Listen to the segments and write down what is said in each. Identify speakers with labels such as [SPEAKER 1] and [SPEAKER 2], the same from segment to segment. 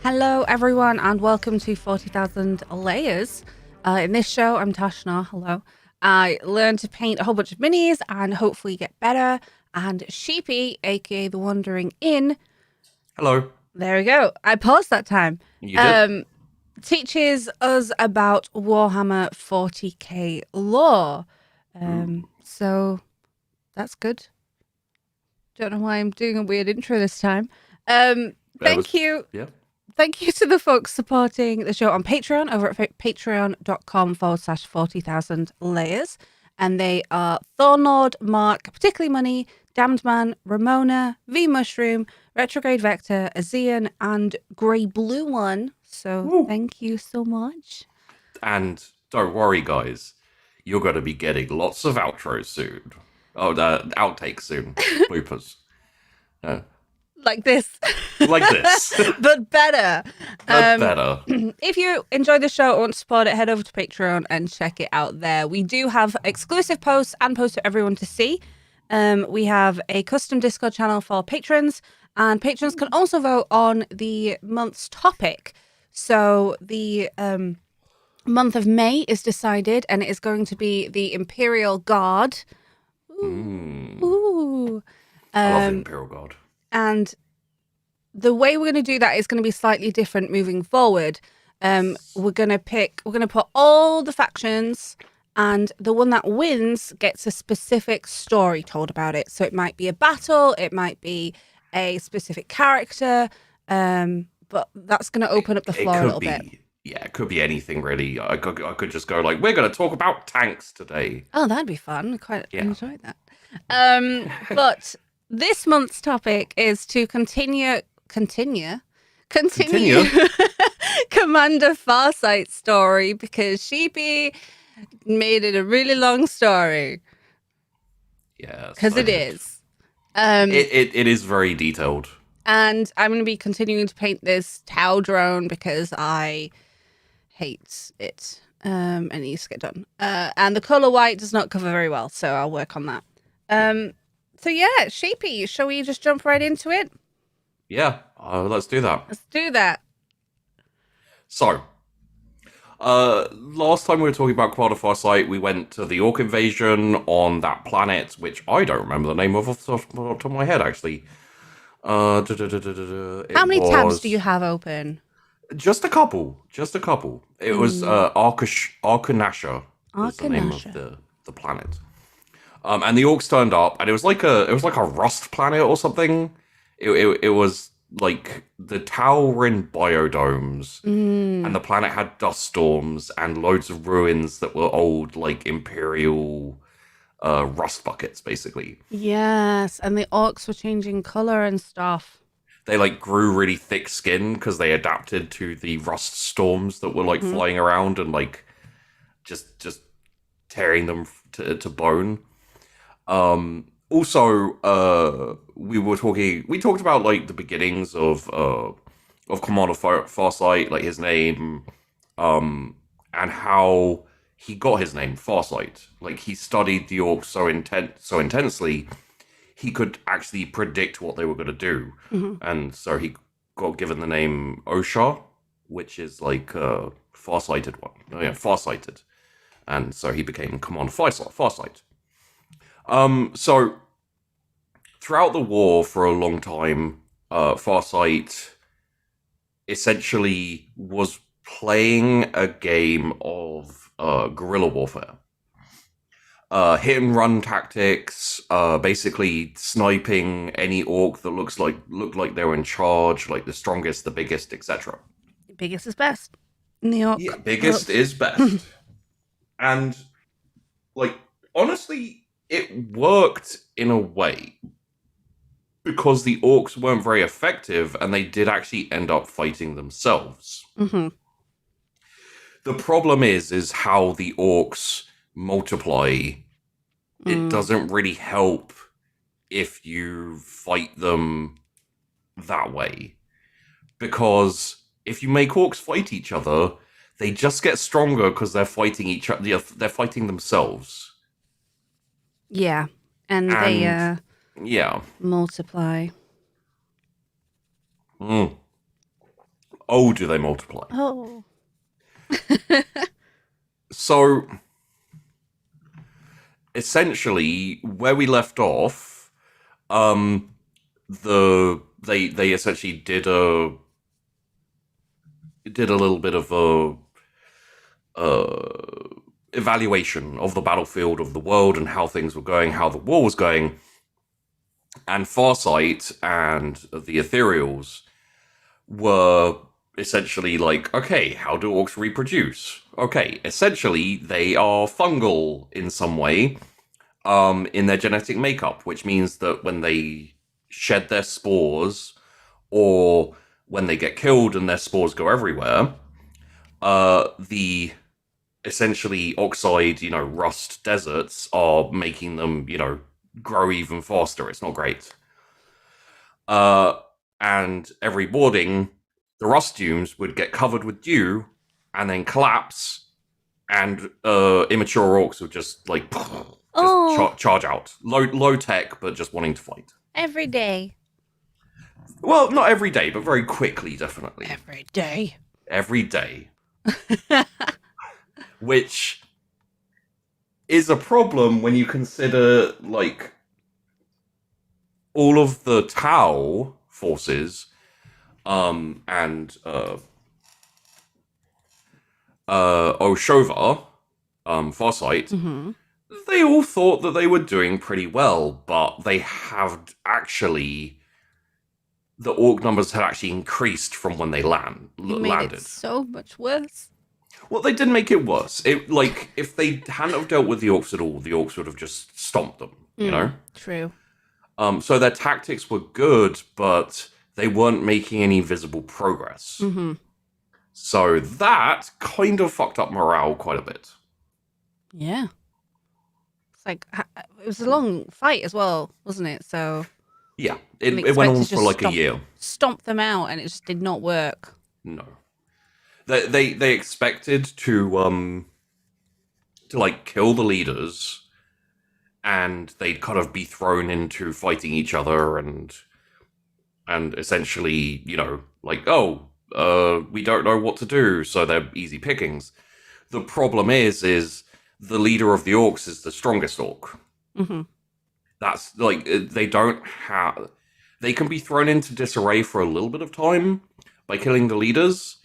[SPEAKER 1] Hello, everyone, and welcome to 40,000 Layers. In this show, I'm Tashna. Hello. I learned to paint a whole bunch of minis and hopefully get better. And Sheepy, aka the Wandering Inn,
[SPEAKER 2] Hello.
[SPEAKER 1] there we go. I paused that time.
[SPEAKER 2] You did?
[SPEAKER 1] Teaches us about Warhammer 40k lore.
[SPEAKER 2] Ooh,
[SPEAKER 1] So that's good. Don't know why I'm doing a weird intro this time.
[SPEAKER 2] that was
[SPEAKER 1] Thank you.
[SPEAKER 2] yeah.
[SPEAKER 1] Thank you to the folks supporting the show on Patreon over at patreon.com/40,000 layers. And they are Thornlord, Mark, Particularly Money, Damned Man, Ramona, V Mushroom, Retrograde Vector, Azean, and Grey Blue One. So
[SPEAKER 2] Woo.
[SPEAKER 1] thank you so much.
[SPEAKER 2] And don't worry, guys. You're going to be getting lots of outros soon. Oh, outtakes soon. Bloopers. Uh,
[SPEAKER 1] Like this.
[SPEAKER 2] like this.
[SPEAKER 1] But better.
[SPEAKER 2] But better.
[SPEAKER 1] If you enjoy the show or want to support it, head over to Patreon and check it out there. We do have exclusive posts and posts for everyone to see. We have a custom Discord channel for patrons, and patrons can also vote on the month's topic. So the month of May is decided, and it is going to be the Imperial Guard. Ooh.
[SPEAKER 2] I love the Imperial Guard.
[SPEAKER 1] And the way we're going to do that is going to be slightly different moving forward. We're going to put all the factions, and the one that wins gets a specific story told about it. So it might be a battle, it might be a specific character, but that's going to open up the floor a little bit.
[SPEAKER 2] Yeah, it could be anything really. I could just go like, we're going to talk about tanks today.
[SPEAKER 1] Oh, that'd be fun. I quite enjoy that. But this month's topic is to continue Commander Farsight's story, because Sheepy made it a really long story.
[SPEAKER 2] Yeah,
[SPEAKER 1] because it is.
[SPEAKER 2] It is very detailed.
[SPEAKER 1] And I'm going to be continuing to paint this Tau drone because I hate it. And it needs to get done. And the color white does not cover very well, so I'll work on that. So yeah, Sheepy, shall we just jump right into it?
[SPEAKER 2] Yeah, let's do that.
[SPEAKER 1] Let's do that.
[SPEAKER 2] So, last time we were talking about Commander Farsight, we went to the Orc invasion on that planet, which I don't remember the name of off the top of my head, actually.
[SPEAKER 1] How many tabs do you have open?
[SPEAKER 2] Just a couple. It was Arkanasha was the name of the planet. And the orcs turned up, and it was like a rust planet or something. It was like the Tau were in biodomes, and the planet had dust storms and loads of ruins that were old, like Imperial rust buckets, basically.
[SPEAKER 1] Yes, and the orcs were changing color and stuff.
[SPEAKER 2] They like grew really thick skin because they adapted to the rust storms that were like flying around and like just tearing them to bone. Also, we talked about like the beginnings of Commander Farsight, like his name, and how he got his name, Farsight. Like he studied the orcs so intensely, he could actually predict what they were going to do, and so he got given the name Osha, which is like farsighted one. Oh, yeah, farsighted, and so he became Commander Farsight. So throughout the war for a long time, Farsight essentially was playing a game of guerrilla warfare. Hit and run tactics, basically sniping any orc that looked like they were in charge, like the strongest, the biggest, etc.
[SPEAKER 1] Biggest is best. In the orc.
[SPEAKER 2] Yeah, biggest is best. And like honestly, it worked in a way because the orcs weren't very effective and they did actually end up fighting themselves. The problem is how the orcs multiply. It doesn't really help if you fight them that way, because if you make orcs fight each other, they just get stronger because they're fighting each other. They're fighting themselves.
[SPEAKER 1] Yeah, and they multiply.
[SPEAKER 2] Oh, do they multiply?
[SPEAKER 1] Oh.
[SPEAKER 2] So, essentially, where we left off, they essentially did a little bit of a evaluation of the battlefield, of the world, and how things were going, how the war was going. And Farsight and the Ethereals were essentially like, okay, how do orcs reproduce? Okay, essentially they are fungal in some way, in their genetic makeup, which means that when they shed their spores or when they get killed and their spores go everywhere, the essentially oxide, rust deserts are making them, grow even faster. It's not great. And every boarding, the rust dunes would get covered with dew and then collapse, and immature orcs would just charge out. Low tech, but just wanting to fight.
[SPEAKER 1] Every day.
[SPEAKER 2] Well, not every day, but very quickly, definitely.
[SPEAKER 1] Every day.
[SPEAKER 2] Every day. Which is a problem when you consider, like, all of the Tau forces, and Oshova, Farsight,
[SPEAKER 1] Mm-hmm.
[SPEAKER 2] they all thought that they were doing pretty well, but they have actually... The orc numbers had actually increased from when they landed.
[SPEAKER 1] Made it so much worse.
[SPEAKER 2] Well, they didn't make it worse. If they hadn't have dealt with the orcs at all, the orcs would have just stomped them, you know?
[SPEAKER 1] True.
[SPEAKER 2] So their tactics were good, but they weren't making any visible progress.
[SPEAKER 1] Mm-hmm.
[SPEAKER 2] So that kind of fucked up morale quite a bit.
[SPEAKER 1] Yeah. It's like, it was a long fight as well, wasn't it? So...
[SPEAKER 2] Yeah, it went on for like a year.
[SPEAKER 1] Stomp them out, and it just did not work.
[SPEAKER 2] No. They expected to like kill the leaders, and they'd kind of be thrown into fighting each other, and essentially, like, we don't know what to do, so they're easy pickings. The problem is the leader of the orcs is the strongest orc.
[SPEAKER 1] Mm-hmm.
[SPEAKER 2] That's like, they can be thrown into disarray for a little bit of time by killing the leaders,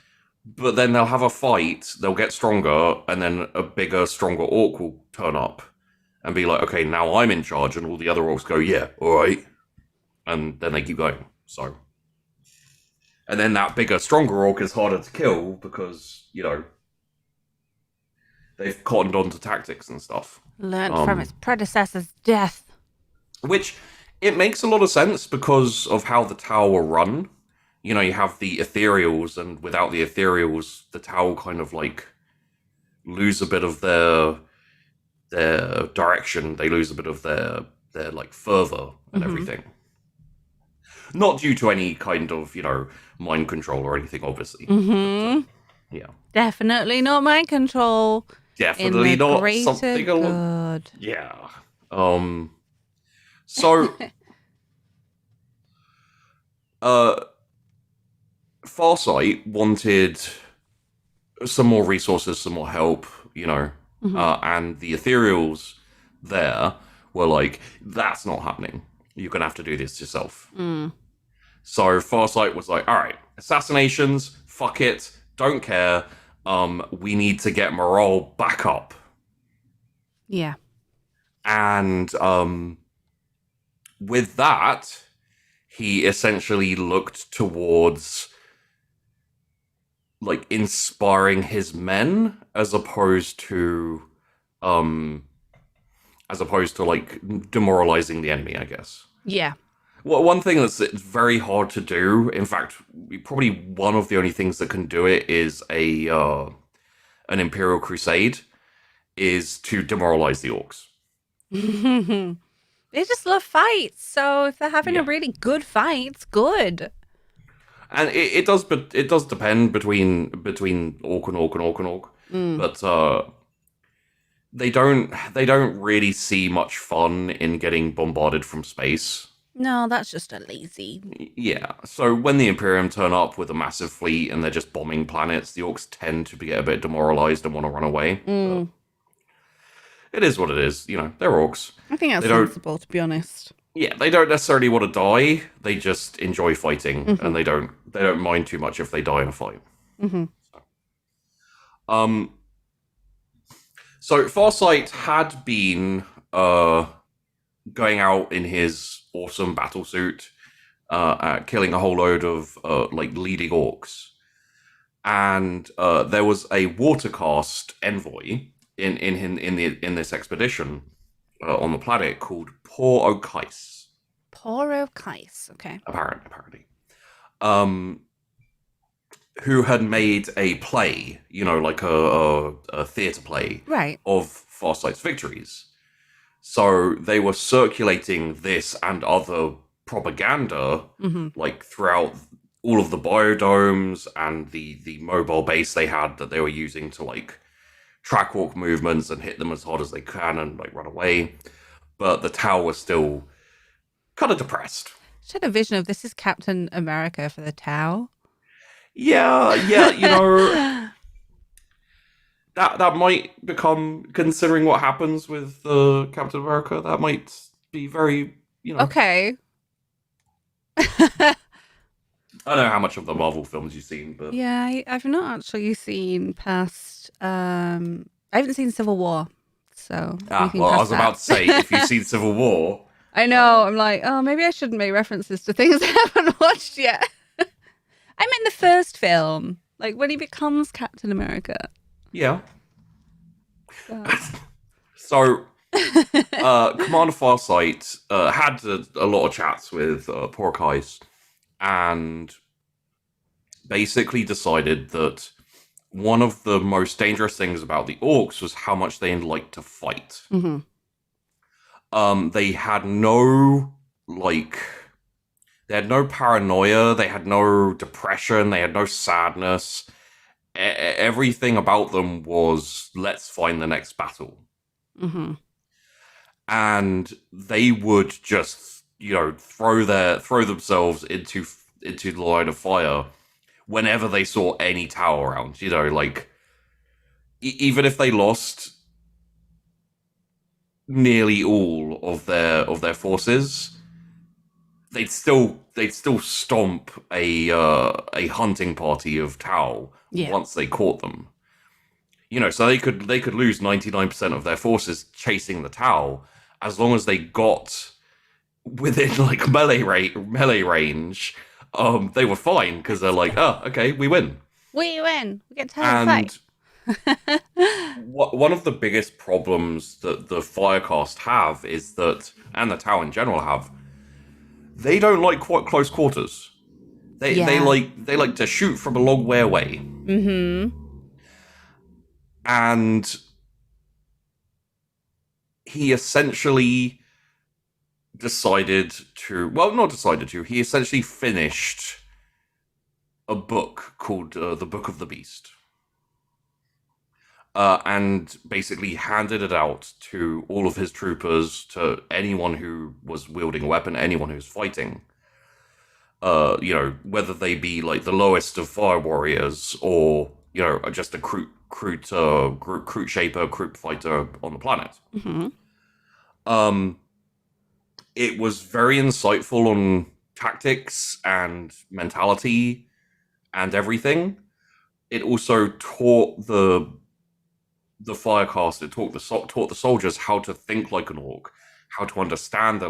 [SPEAKER 2] but then they'll have a fight, they'll get stronger, and then a bigger, stronger orc will turn up and be like, okay, now I'm in charge, and all the other orcs go, yeah, all right. And then they keep going, so. And then that bigger, stronger orc is harder to kill because, they've cottoned on to tactics and stuff.
[SPEAKER 1] Learned from its predecessor's death.
[SPEAKER 2] Which, it makes a lot of sense because of how the Tau are run. You have the Ethereals, and without the Ethereals, the Tau kind of, like, lose a bit of their direction. They lose a bit of their like, fervor and everything. Not due to any kind of, mind control or anything, obviously.
[SPEAKER 1] Mm-hmm.
[SPEAKER 2] Yeah.
[SPEAKER 1] Definitely not mind control.
[SPEAKER 2] Definitely
[SPEAKER 1] in the
[SPEAKER 2] not
[SPEAKER 1] greater
[SPEAKER 2] something
[SPEAKER 1] good.
[SPEAKER 2] Yeah. So Farsight wanted some more resources, some more help, and the Ethereals there were like, that's not happening. You're going to have to do this yourself. So Farsight was like, all right, assassinations, fuck it, don't care. We need to get morale back up.
[SPEAKER 1] Yeah.
[SPEAKER 2] And with that, he essentially looked towards, like, inspiring his men as opposed to like demoralizing the enemy, I guess.
[SPEAKER 1] Yeah.
[SPEAKER 2] Well, one thing that's very hard to do, in fact, probably one of the only things that can do it is an Imperial Crusade, is to demoralize the orcs.
[SPEAKER 1] They just love fights, so if they're having a really good fight, it's good.
[SPEAKER 2] And it does depend between orc and orc and orc and orc. But they don't really see much fun in getting bombarded from space.
[SPEAKER 1] No, that's just a lazy.
[SPEAKER 2] Yeah. So when the Imperium turn up with a massive fleet and they're just bombing planets, the orcs tend to get a bit demoralized and want to run away. But
[SPEAKER 1] Mm,
[SPEAKER 2] it is what it is. You know, they're orcs.
[SPEAKER 1] I think that's
[SPEAKER 2] They don't.
[SPEAKER 1] sensible, to be honest.
[SPEAKER 2] Yeah, they don't necessarily want to die. They just enjoy fighting,
[SPEAKER 1] Hmm.
[SPEAKER 2] and they don't mind too much if they die in a fight.
[SPEAKER 1] Hmm.
[SPEAKER 2] Um. So Farsight had been going out in his awesome battle suit, killing a whole load of like leading orcs, and there was a watercast envoy in this expedition on the planet called Poor Okais.
[SPEAKER 1] Poro Kais. Okay.
[SPEAKER 2] Apparently, um, who had made a play, you know, like a theatre play
[SPEAKER 1] Right.
[SPEAKER 2] of Farsight's victories. So they were circulating this and other propaganda
[SPEAKER 1] Hmm.
[SPEAKER 2] like throughout all of the biodomes and the mobile base they had that they were using to like track orc movements and hit them as hard as they can and like run away. But the Tau was still kind of depressed.
[SPEAKER 1] Just had a vision of this is Captain America for the Tau.
[SPEAKER 2] Yeah, you know, that might become, considering what happens with Captain America, that might be very, you know.
[SPEAKER 1] Okay.
[SPEAKER 2] I don't know how much of the Marvel films you've seen, but
[SPEAKER 1] Yeah, I've not actually seen past. I haven't seen Civil War, so anything
[SPEAKER 2] well, I
[SPEAKER 1] past
[SPEAKER 2] was
[SPEAKER 1] that.
[SPEAKER 2] about to say, if you've seen Civil War,
[SPEAKER 1] I know. I'm like, oh, maybe I shouldn't make references to things I haven't watched yet. I meant the first film, like when he becomes Captain America.
[SPEAKER 2] yeah.
[SPEAKER 1] So.
[SPEAKER 2] So, Commander Farsight had a lot of chats with Porkeyes and basically decided that one of the most dangerous things about the orcs was how much they liked to fight.
[SPEAKER 1] Mm-hmm.
[SPEAKER 2] They had no, like, they had no paranoia, they had no depression, they had no sadness. Everything about them was, let's find the next battle.
[SPEAKER 1] Mm-hmm.
[SPEAKER 2] And they would just, you know, throw themselves into the line of fire whenever they saw any Tau around. You know, like even if they lost nearly all of their forces, they'd still stomp a hunting party of Tau once they caught them. You know, so they could lose 99% of their forces chasing the Tau, as long as they got within like melee range. They were fine because they're like, oh, okay, we win.
[SPEAKER 1] We win. We get to have a fight.
[SPEAKER 2] One of the biggest problems that the Firecast have is that, and the Tau in general have, they don't like quite close quarters. They like to shoot from a long way away.
[SPEAKER 1] Mm-hmm.
[SPEAKER 2] And he essentially he essentially finished a book called The Book of the Beast. And basically handed it out to all of his troopers, to anyone who was wielding a weapon, anyone who was fighting. You know, whether they be like the lowest of fire warriors or, you know, just a Croot shaper, Croot fighter on the planet.
[SPEAKER 1] Mm-hmm.
[SPEAKER 2] It was very insightful on tactics and mentality and everything. It also taught the Firecast. It taught the soldiers how to think like an orc, how to understand their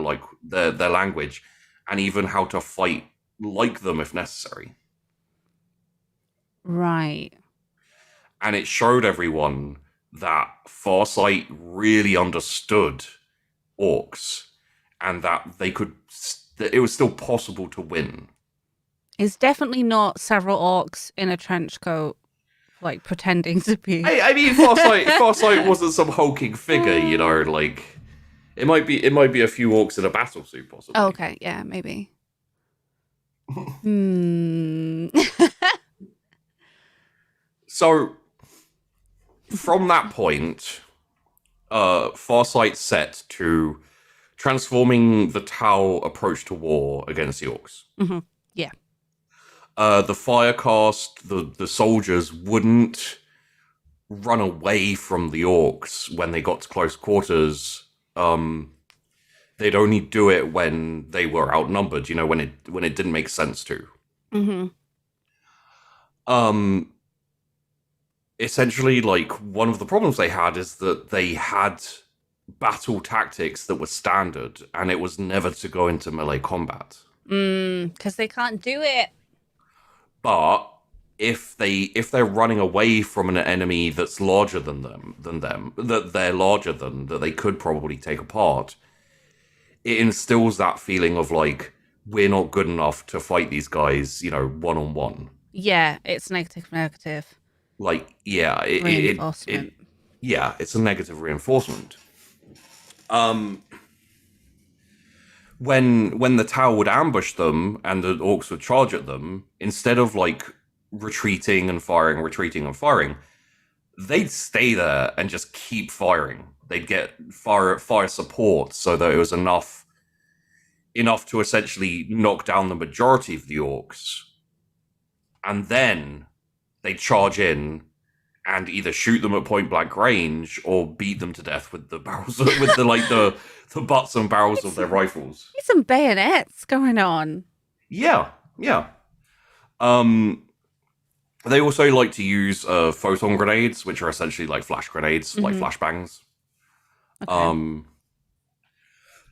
[SPEAKER 2] language, and even how to fight like them if necessary.
[SPEAKER 1] Right.
[SPEAKER 2] And it showed everyone that Farsight really understood orcs, and that that it was still possible to win.
[SPEAKER 1] It's definitely not several orcs in a trench coat, like pretending to be.
[SPEAKER 2] I mean, Farsight wasn't some hulking figure, you know. Like it might be a few orcs in a battle suit, possibly.
[SPEAKER 1] Oh, okay, yeah, maybe. Hmm.
[SPEAKER 2] So, from that point, Farsight set to transforming the Tau approach to war against the orcs.
[SPEAKER 1] Mm-hmm. Yeah.
[SPEAKER 2] The Firecast, the soldiers wouldn't run away from the orcs when they got to close quarters. They'd only do it when they were outnumbered, when it didn't make sense to.
[SPEAKER 1] Mm-hmm.
[SPEAKER 2] Essentially, like, one of the problems they had is that they had battle tactics that were standard, and it was never to go into melee combat.
[SPEAKER 1] Because they can't do it.
[SPEAKER 2] But if they're running away from an enemy that's larger than them, that they're larger than, that they could probably take apart, it instills that feeling of like, we're not good enough to fight these guys, one-on-one.
[SPEAKER 1] Yeah, it's negative.
[SPEAKER 2] Like, yeah,
[SPEAKER 1] Reinforcement.
[SPEAKER 2] It's a negative reinforcement. When the Tau would ambush them and the orcs would charge at them, instead of like retreating and firing, they'd stay there and just keep firing. They'd get fire support so that it was enough to essentially knock down the majority of the orcs. And then they'd charge in and either shoot them at point blank range or beat them to death with the barrels, with the butts and barrels of their rifles.
[SPEAKER 1] There's some bayonets going on.
[SPEAKER 2] Yeah. They also like to use photon grenades, which are essentially like flash grenades, like flashbangs.
[SPEAKER 1] Okay.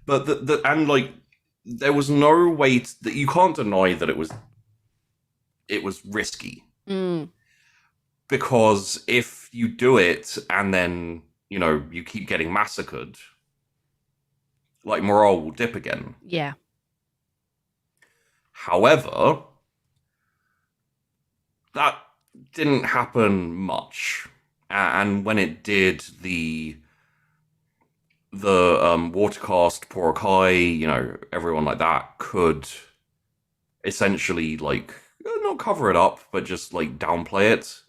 [SPEAKER 2] But there was no way that you can't deny that it was risky. Because if you do it and then, you keep getting massacred, like, morale will dip again.
[SPEAKER 1] Yeah.
[SPEAKER 2] However, that didn't happen much. And when it did, the Watercast, Porokai, everyone like that could essentially, like, not cover it up, but just like downplay it.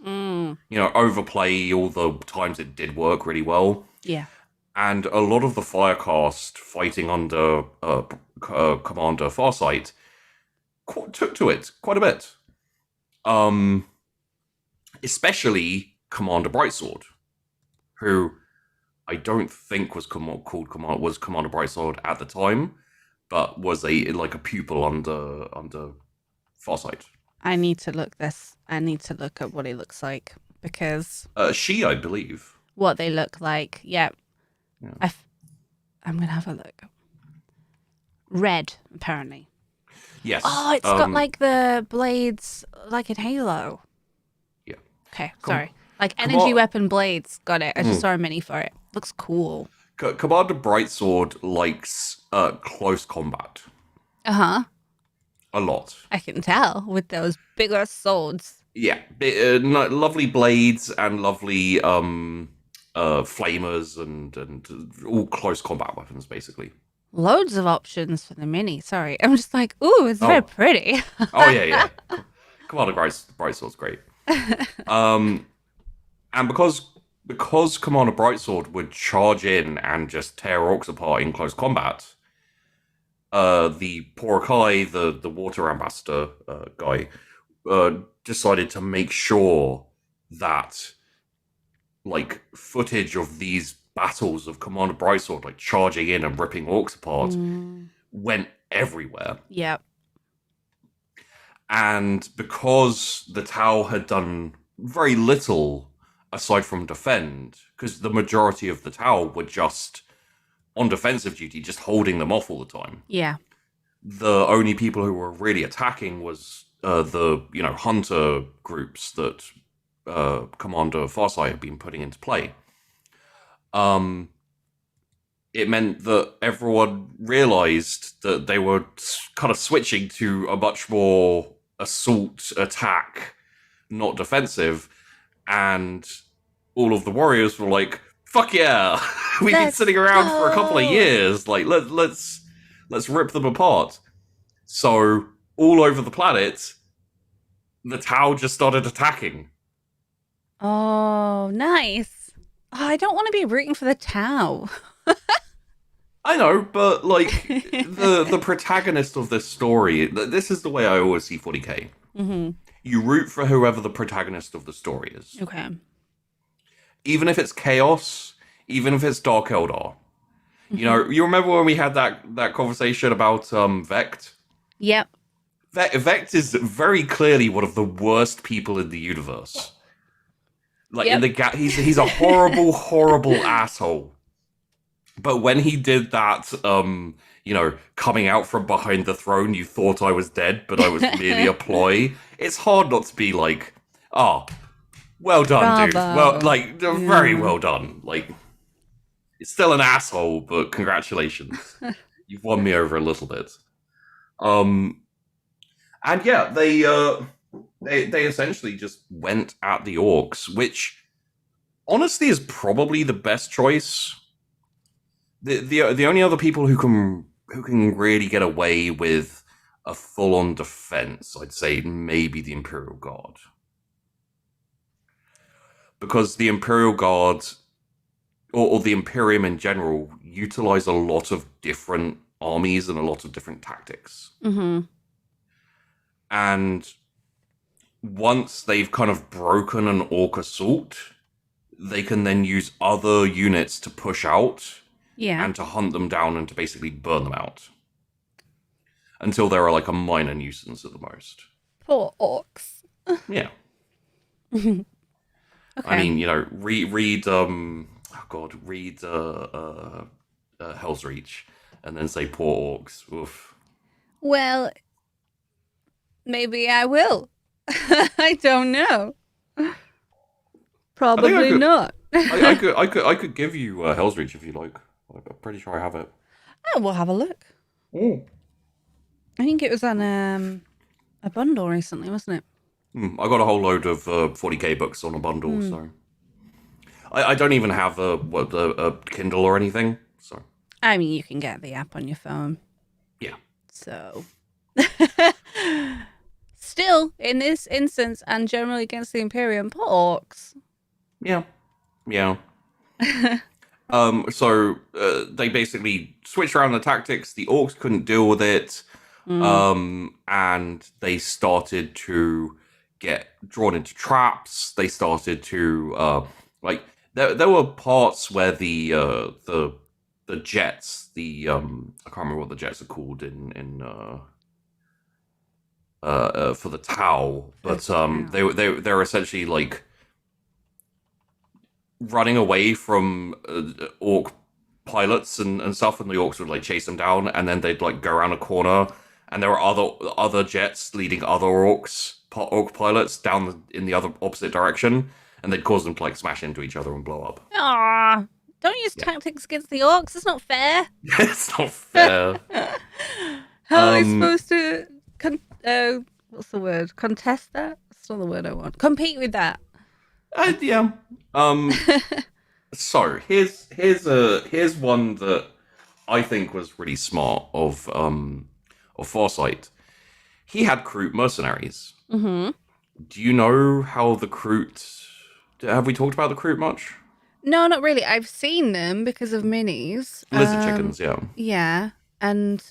[SPEAKER 2] Overplay all the times it did work really well.
[SPEAKER 1] Yeah.
[SPEAKER 2] And a lot of the Firecast fighting under Commander Farsight took to it quite a bit. Especially Commander Brightsword, who I don't think was Commander Brightsword at the time, but was a pupil under Farsight.
[SPEAKER 1] I need to look at what he looks like, because
[SPEAKER 2] I believe.
[SPEAKER 1] What they look like. Yeah. I'm gonna have a look. Red, apparently.
[SPEAKER 2] Yes.
[SPEAKER 1] Oh, it's got like the blades, like in Halo.
[SPEAKER 2] Yeah.
[SPEAKER 1] Okay, sorry. Like energy weapon blades. Got it. I just saw a mini for it. Looks cool.
[SPEAKER 2] Commander Brightsword likes close combat.
[SPEAKER 1] Uh-huh.
[SPEAKER 2] A lot.
[SPEAKER 1] I can tell with those bigger swords.
[SPEAKER 2] Yeah, lovely blades and lovely flamers and all close combat weapons, basically.
[SPEAKER 1] Loads of options for the mini. Sorry, I'm just like, ooh, it's very pretty.
[SPEAKER 2] Oh yeah. Commander Brightsword's great. And because Commander Brightsword would charge in and just tear orcs apart in close combat, the Porokai, the water ambassador guy, decided to make sure that, like, footage of these battles of Commander Brightsword, like, charging in and ripping orcs apart, went everywhere.
[SPEAKER 1] Yep.
[SPEAKER 2] And because the Tau had done very little aside from defend, because the majority of the Tau were just on defensive duty, just holding them off all the time.
[SPEAKER 1] Yeah.
[SPEAKER 2] The only people who were really attacking was the hunter groups that Commander Farsight had been putting into play. It meant that everyone realized that they were kind of switching to a much more assault attack, not defensive, and all of the warriors were like, "Fuck yeah, we've been sitting around for a couple of years. Like, let's rip them apart." So all over the planet, the Tau just started attacking.
[SPEAKER 1] Oh, nice. Oh, I don't want to be rooting for the Tau.
[SPEAKER 2] I know, but like the protagonist of this story, this is the way I always see 40k.
[SPEAKER 1] Mm-hmm.
[SPEAKER 2] You root for whoever the protagonist of the story is,
[SPEAKER 1] Okay.
[SPEAKER 2] even if it's chaos, even if it's Dark Eldar. You
[SPEAKER 1] Mm-hmm.
[SPEAKER 2] know, you remember when we had that conversation about Vect?
[SPEAKER 1] Yep.
[SPEAKER 2] Vect is very clearly one of the worst people in the universe. Like in
[SPEAKER 1] Yep.
[SPEAKER 2] the he's a horrible, horrible asshole. But when he did that, you know, coming out from behind the throne, you thought I was dead, but I was merely a ploy. It's hard not to be like, oh, well done, dude. Well,
[SPEAKER 1] Bravo.
[SPEAKER 2] like, very well done. Like, it's still an asshole, but congratulations. You've won me over a little bit. And yeah, they essentially just went at the orcs, which honestly is probably the best choice. The only other people who can really get away with a full on defense, I'd say maybe the Imperial Guard, because the Imperial Guard or the Imperium in general utilize a lot of different armies and a lot of different tactics.
[SPEAKER 1] Mm-hmm.
[SPEAKER 2] And once they've kind of broken an orc assault, they can then use other units to push out and to hunt them down and to basically burn them out until they're like a minor nuisance at the most.
[SPEAKER 1] Poor orcs.
[SPEAKER 2] Yeah.
[SPEAKER 1] Okay.
[SPEAKER 2] I mean, you know, read Hell's Reach and then say poor orcs. Oof.
[SPEAKER 1] Well, maybe I will. I don't know. Probably not.
[SPEAKER 2] I could give you Hell's Reach if you like. I'm pretty sure I have it.
[SPEAKER 1] Oh, we'll have a look.
[SPEAKER 2] Oh.
[SPEAKER 1] I think it was on a bundle recently, wasn't it?
[SPEAKER 2] I got a whole load of 40k books on a bundle, so I don't even have a Kindle or anything. So
[SPEAKER 1] I mean, you can get the app on your phone.
[SPEAKER 2] Yeah.
[SPEAKER 1] So still, in this instance, and generally against the Imperium, poor orcs.
[SPEAKER 2] Yeah. So they basically switched around the tactics. The orcs couldn't deal with it, and they started to get drawn into traps. They started to like there were parts where the jets, I can't remember what the jets are called in for the Tau, but they're essentially like running away from orc pilots and stuff, and the orcs would like chase them down, and then they'd like go around a corner, and there were other jets leading other orc pilots down in the other opposite direction, and they'd cause them to like smash into each other and blow up.
[SPEAKER 1] Aww. Don't use tactics against the orcs. It's not fair.
[SPEAKER 2] It's not fair.
[SPEAKER 1] How are we supposed to what's the word? Contest that? That's not the word I want. Compete with that.
[SPEAKER 2] Yeah. So here's one that I think was really smart of Farsight. He had Croot mercenaries.
[SPEAKER 1] Mm-hmm.
[SPEAKER 2] Do you know how the Croot? Have we talked about the Croot much?
[SPEAKER 1] No, not really. I've seen them because of minis.
[SPEAKER 2] Lizard chickens, yeah.
[SPEAKER 1] Yeah, and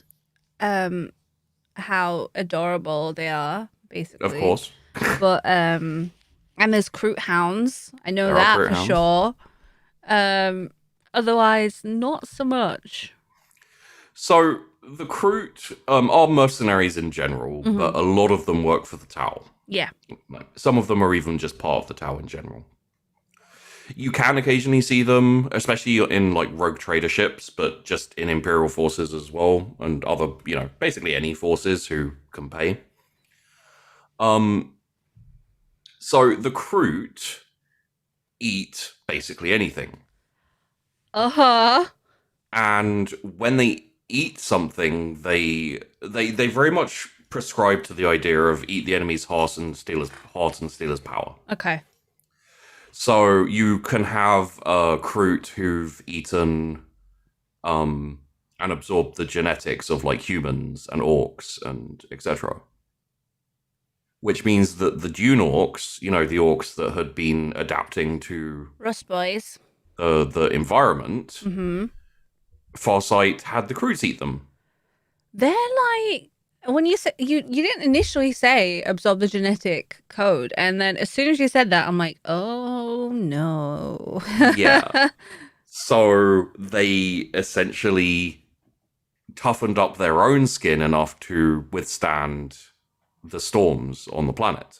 [SPEAKER 1] how adorable they are, basically.
[SPEAKER 2] Of course.
[SPEAKER 1] But and there's Croot Hounds. I know
[SPEAKER 2] There
[SPEAKER 1] that
[SPEAKER 2] are
[SPEAKER 1] for
[SPEAKER 2] Croot
[SPEAKER 1] sure. Otherwise, not so much.
[SPEAKER 2] So the Croot are mercenaries in general, but a lot of them work for the Tau.
[SPEAKER 1] Yeah.
[SPEAKER 2] Some of them are even just part of the Tau in general. You can occasionally see them, especially in like rogue trader ships, but just in Imperial forces as well, and other, you know, basically any forces who can pay. So the Croot eat basically anything.
[SPEAKER 1] Uh-huh.
[SPEAKER 2] And when they eat something, they very much prescribe to the idea of eat the enemy's heart and steal his power.
[SPEAKER 1] Okay.
[SPEAKER 2] So you can have Croot who've eaten and absorbed the genetics of like humans and orcs and etc. Which means that the Dune orcs, you know, the orcs that had been adapting to
[SPEAKER 1] Rust boys.
[SPEAKER 2] the environment, Farsight had the Croots eat them.
[SPEAKER 1] They're like when you said you didn't initially say absorb the genetic code, and then as soon as you said that, I'm like, oh no.
[SPEAKER 2] Yeah. So they essentially toughened up their own skin enough to withstand the storms on the planet.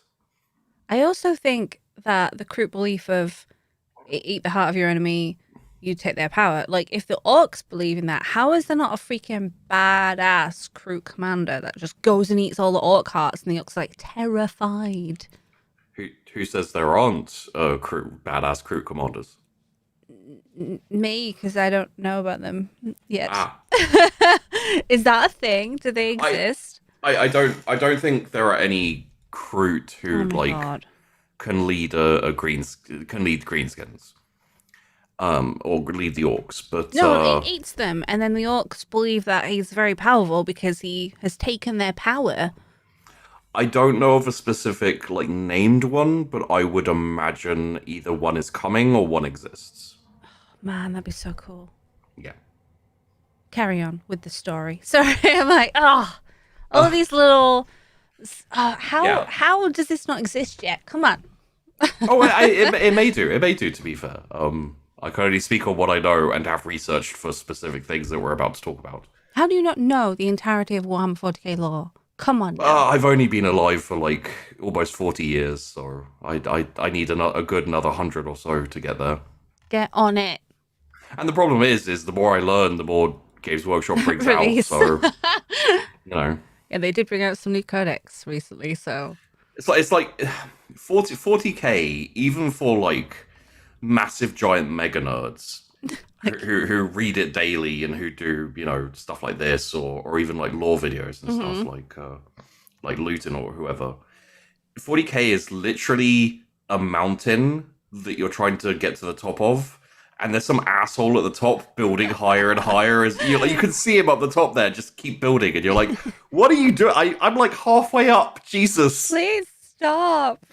[SPEAKER 1] I also think that the Croot belief of eat the heart of your enemy, you take their power. Like, if the orcs believe in that, how is there not a freaking badass Croot commander that just goes and eats all the orc hearts and the orcs are, like, terrified?
[SPEAKER 2] Who says there aren't badass Croot commanders?
[SPEAKER 1] Me, because I don't know about them yet.
[SPEAKER 2] Ah,
[SPEAKER 1] Is that a thing? Do they
[SPEAKER 2] I,
[SPEAKER 1] exist?
[SPEAKER 2] I don't think there are any Croot who
[SPEAKER 1] Oh my
[SPEAKER 2] like
[SPEAKER 1] god.
[SPEAKER 2] can lead can lead greenskins, or lead the orcs. But
[SPEAKER 1] No, it eats them, and then the orcs believe that he's very powerful because he has taken their power.
[SPEAKER 2] I don't know of a specific like named one, but I would imagine either one is coming or one exists.
[SPEAKER 1] Man, that'd be so cool.
[SPEAKER 2] Yeah.
[SPEAKER 1] Carry on with the story. Sorry, I'm like, oh, all of these little. How does this not exist yet? Come on.
[SPEAKER 2] Oh, it may do. It may do. To be fair, I can only speak on what I know and have researched for specific things that we're about to talk about.
[SPEAKER 1] How do you not know the entirety of Warhammer 40k lore? Come on.
[SPEAKER 2] I've only been alive for like almost 40 years, so I need a good another 100 or so to get there.
[SPEAKER 1] Get on it.
[SPEAKER 2] And the problem is the more I learn, the more Games Workshop brings out.
[SPEAKER 1] Release.
[SPEAKER 2] So you know,
[SPEAKER 1] Yeah, they did bring out some new codex recently, so
[SPEAKER 2] it's like 40k even for like massive giant mega nerds who read it daily and who do stuff like this or even like lore videos and stuff like Luton or whoever. 40k is literally a mountain that you're trying to get to the top of, and there's some asshole at the top building higher and higher. As you can see him up the top there, just keep building, and you're like, what are you doing? I'm like halfway up. Jesus,
[SPEAKER 1] please stop.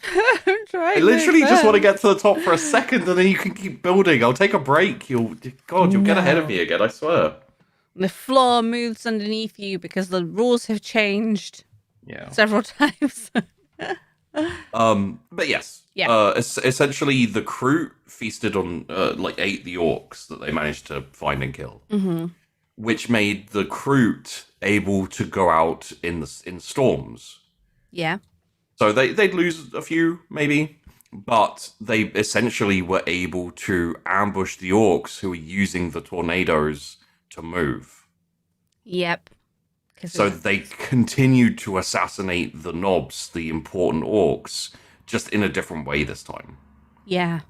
[SPEAKER 1] I'm trying.
[SPEAKER 2] I literally just want to get to the top for a second, and then you can keep building. I'll take a break. You'll get ahead of me again, I swear.
[SPEAKER 1] The floor moves underneath you because the rules have changed.
[SPEAKER 2] Yeah.
[SPEAKER 1] Several times.
[SPEAKER 2] But yes.
[SPEAKER 1] Yeah.
[SPEAKER 2] Essentially, the Croot feasted on, ate the orcs that they managed to find and kill, which made the Croot able to go out in storms.
[SPEAKER 1] Yeah.
[SPEAKER 2] So they'd lose a few, maybe, but they essentially were able to ambush the orcs who were using the tornadoes to move.
[SPEAKER 1] Yep.
[SPEAKER 2] So they continued to assassinate the knobs, the important orcs, just in a different way this time.
[SPEAKER 1] Yeah.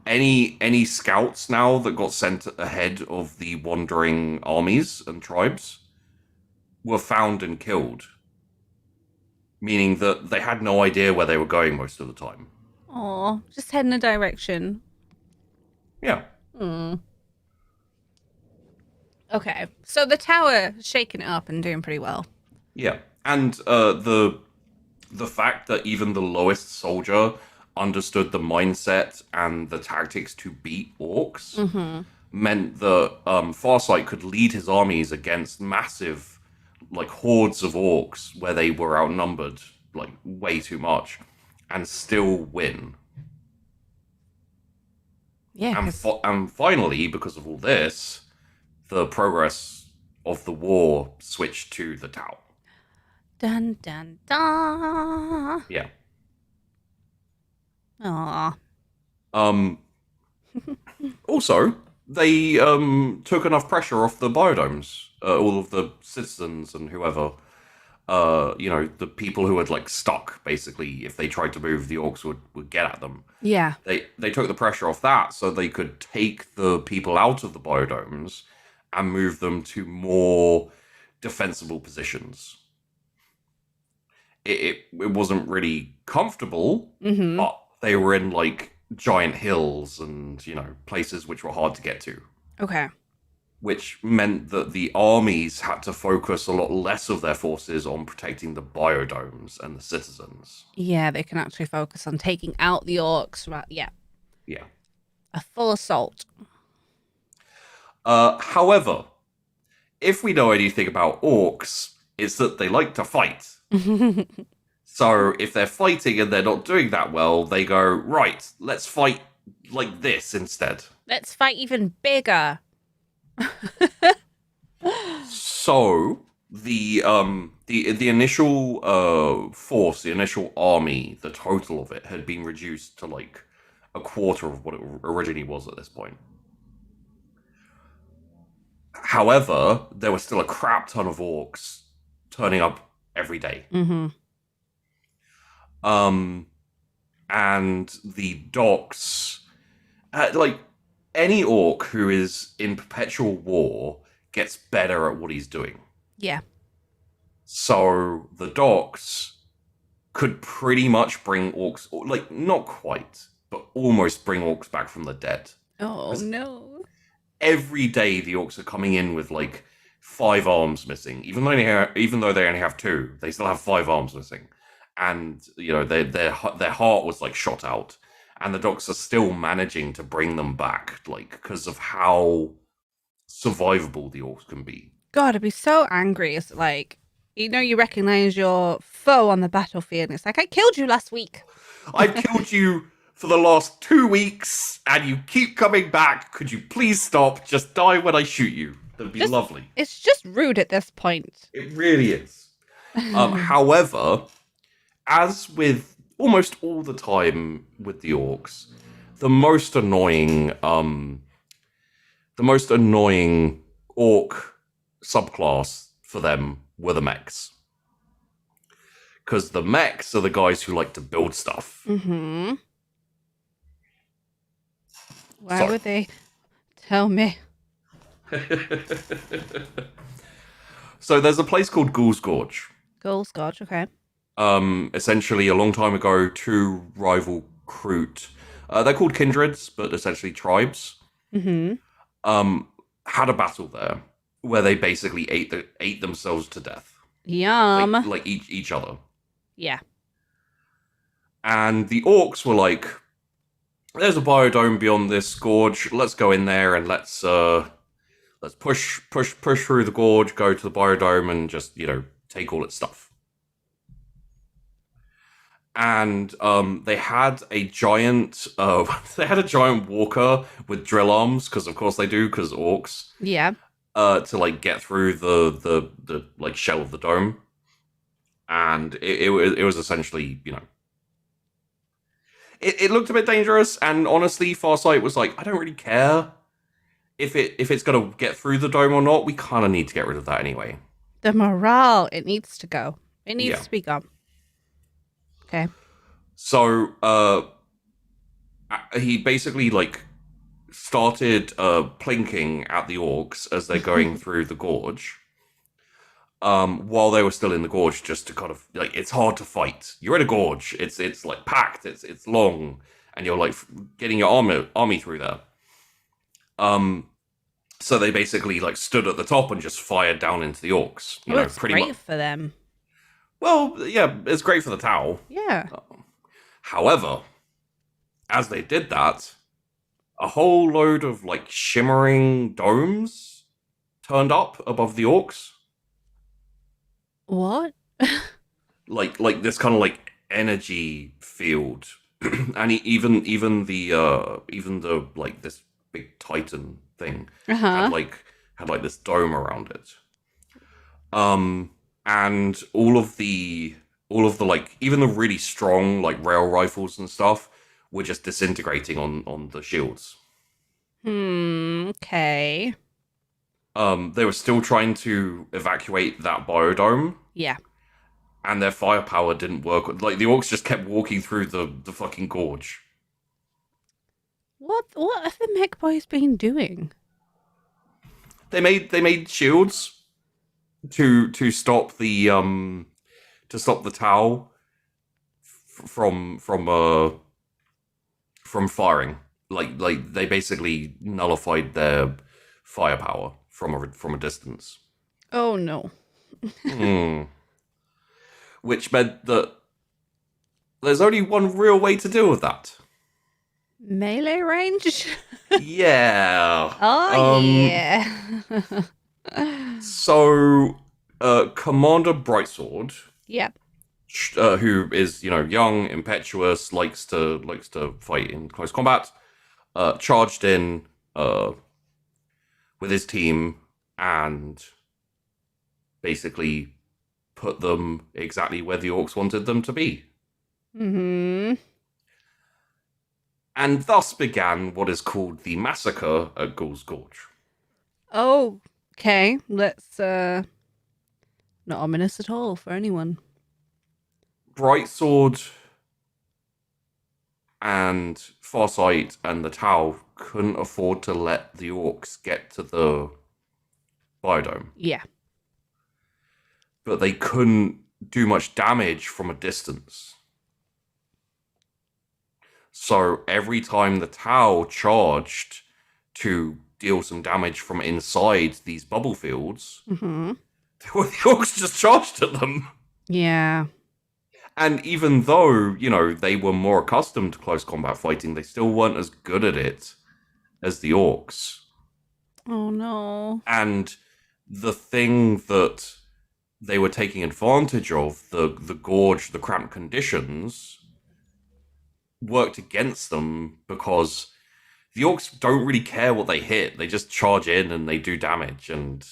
[SPEAKER 2] Any scouts now that got sent ahead of the wandering armies and tribes were found and killed, meaning that they had no idea where they were going most of the time.
[SPEAKER 1] Aw, just head in a direction.
[SPEAKER 2] Yeah.
[SPEAKER 1] Okay, so the tower shaking it up and doing pretty well.
[SPEAKER 2] Yeah, and the fact that even the lowest soldier understood the mindset and the tactics to beat orcs meant that Farsight could lead his armies against massive, like, hordes of orcs where they were outnumbered, like, way too much, and still win.
[SPEAKER 1] Yeah.
[SPEAKER 2] And finally, because of all this, the progress of the war switched to the Tau.
[SPEAKER 1] Dun dun dun.
[SPEAKER 2] Yeah.
[SPEAKER 1] Aww.
[SPEAKER 2] Also, they took enough pressure off the biodomes, all of the citizens and whoever, the people who had like stuck. Basically, if they tried to move, the orcs would get at them.
[SPEAKER 1] Yeah.
[SPEAKER 2] They took the pressure off that, so they could take the people out of the biodomes and move them to more defensible positions. It wasn't really comfortable, but they were in like giant hills and places which were hard to get to.
[SPEAKER 1] Okay.
[SPEAKER 2] Which meant that the armies had to focus a lot less of their forces on protecting the biodomes and the citizens.
[SPEAKER 1] Yeah, they can actually focus on taking out the orcs. Right? Yeah.
[SPEAKER 2] Yeah.
[SPEAKER 1] A full assault.
[SPEAKER 2] However, if we know anything about orcs, it's that they like to fight. So if they're fighting and they're not doing that well, they go, right, let's fight like this instead.
[SPEAKER 1] Let's fight even bigger.
[SPEAKER 2] So the initial force, the initial army, the total of it had been reduced to like a quarter of what it originally was at this point. However, there was still a crap ton of orcs turning up every day.
[SPEAKER 1] Mm-hmm.
[SPEAKER 2] And the docks, like any orc who is in perpetual war gets better at what he's doing.
[SPEAKER 1] Yeah.
[SPEAKER 2] So the docks could pretty much bring orcs, like not quite, but almost bring orcs back from the dead.
[SPEAKER 1] Oh no.
[SPEAKER 2] Every day the orcs are coming in with like 5 arms missing. Even though they only have 2, they still have 5 arms missing. And you know their heart was like shot out, and the docks are still managing to bring them back, like because of how survivable the orcs can be.
[SPEAKER 1] God, I'd be so angry. It's like, you know, you recognize your foe on the battlefield. And it's like, I killed you last week.
[SPEAKER 2] I've killed you for the last 2 weeks, and you keep coming back. Could you please stop? Just die when I shoot you. That'd be lovely.
[SPEAKER 1] It's just rude at this point.
[SPEAKER 2] It really is. However, as with almost all the time with the orcs, the most annoying orc subclass for them were the mechs. Because the mechs are the guys who like to build stuff.
[SPEAKER 1] Mm-hmm. Why would they tell me?
[SPEAKER 2] So there's a place called Ghoul's Gorge.
[SPEAKER 1] Ghoul's Gorge, okay.
[SPEAKER 2] Essentially, a long time ago, 2 rival Croot, they're called kindreds, but essentially tribes,
[SPEAKER 1] Mm-hmm.
[SPEAKER 2] had a battle there where they basically ate themselves to death.
[SPEAKER 1] Yum.
[SPEAKER 2] Like each other.
[SPEAKER 1] Yeah.
[SPEAKER 2] And the orcs were like, there's a biodome beyond this gorge. Let's go in there and let's push through the gorge, go to the biodome, and just, you know, take all its stuff. And they had a giant walker with drill arms, because of course they do, because orcs.
[SPEAKER 1] Yeah.
[SPEAKER 2] To like get through the like shell of the dome, and it was essentially, you know, it looked a bit dangerous. And honestly, Farsight was like, I don't really care if it's gonna get through the dome or not. We kind of need to get rid of that anyway.
[SPEAKER 1] The morale, it needs to go. It needs
[SPEAKER 2] Yeah.
[SPEAKER 1] to be gone. Okay.
[SPEAKER 2] So he basically like started plinking at the orcs as they're going through the gorge, while they were still in the gorge, just to kind of like, it's hard to fight. You're in a gorge. It's like packed. It's long, and you're like getting your army through there. So they basically like stood at the top and just fired down into the orcs. You know,
[SPEAKER 1] it's
[SPEAKER 2] pretty
[SPEAKER 1] great
[SPEAKER 2] much
[SPEAKER 1] for them.
[SPEAKER 2] Well, yeah, it's great for the Tau.
[SPEAKER 1] Yeah.
[SPEAKER 2] However, as they did that, a whole load of like shimmering domes turned up above the orcs.
[SPEAKER 1] What?
[SPEAKER 2] like this kind of like energy field, and even the like this big Titan thing had like this dome around it. And all of the like, even the really strong like rail rifles and stuff were just disintegrating on the shields.
[SPEAKER 1] Okay.
[SPEAKER 2] They were still trying to evacuate that biodome.
[SPEAKER 1] Yeah.
[SPEAKER 2] And their firepower didn't work. Like, the orcs just kept walking through the fucking gorge.
[SPEAKER 1] What have the mech boys been doing?
[SPEAKER 2] They made shields to stop the Tau from firing. Like they basically nullified their firepower from a distance.
[SPEAKER 1] Oh no.
[SPEAKER 2] Which meant that there's only one real way to deal with that.
[SPEAKER 1] Melee range?
[SPEAKER 2] Yeah.
[SPEAKER 1] Oh, yeah.
[SPEAKER 2] So, Commander Brightsword,
[SPEAKER 1] Yep.
[SPEAKER 2] who is young, impetuous, likes to fight in close combat, charged in with his team and basically put them exactly where the orcs wanted them to be.
[SPEAKER 1] Mm-hmm.
[SPEAKER 2] And thus began what is called the massacre at Ghoul's Gorge.
[SPEAKER 1] Oh, okay. Let's not ominous at all for anyone.
[SPEAKER 2] Brightsword and Farsight and the Tau couldn't afford to let the orcs get to the biodome,
[SPEAKER 1] Yeah.
[SPEAKER 2] but they couldn't do much damage from a distance. So every time the Tau charged to deal some damage from inside these bubble fields,
[SPEAKER 1] Mm-hmm.
[SPEAKER 2] the orcs just charged at them.
[SPEAKER 1] Yeah.
[SPEAKER 2] And even though, they were more accustomed to close combat fighting, they still weren't as good at it as the orcs.
[SPEAKER 1] Oh no.
[SPEAKER 2] And the thing that they were taking advantage of, the gorge, the cramped conditions, worked against them because the orcs don't really care what they hit. They just charge in and they do damage. And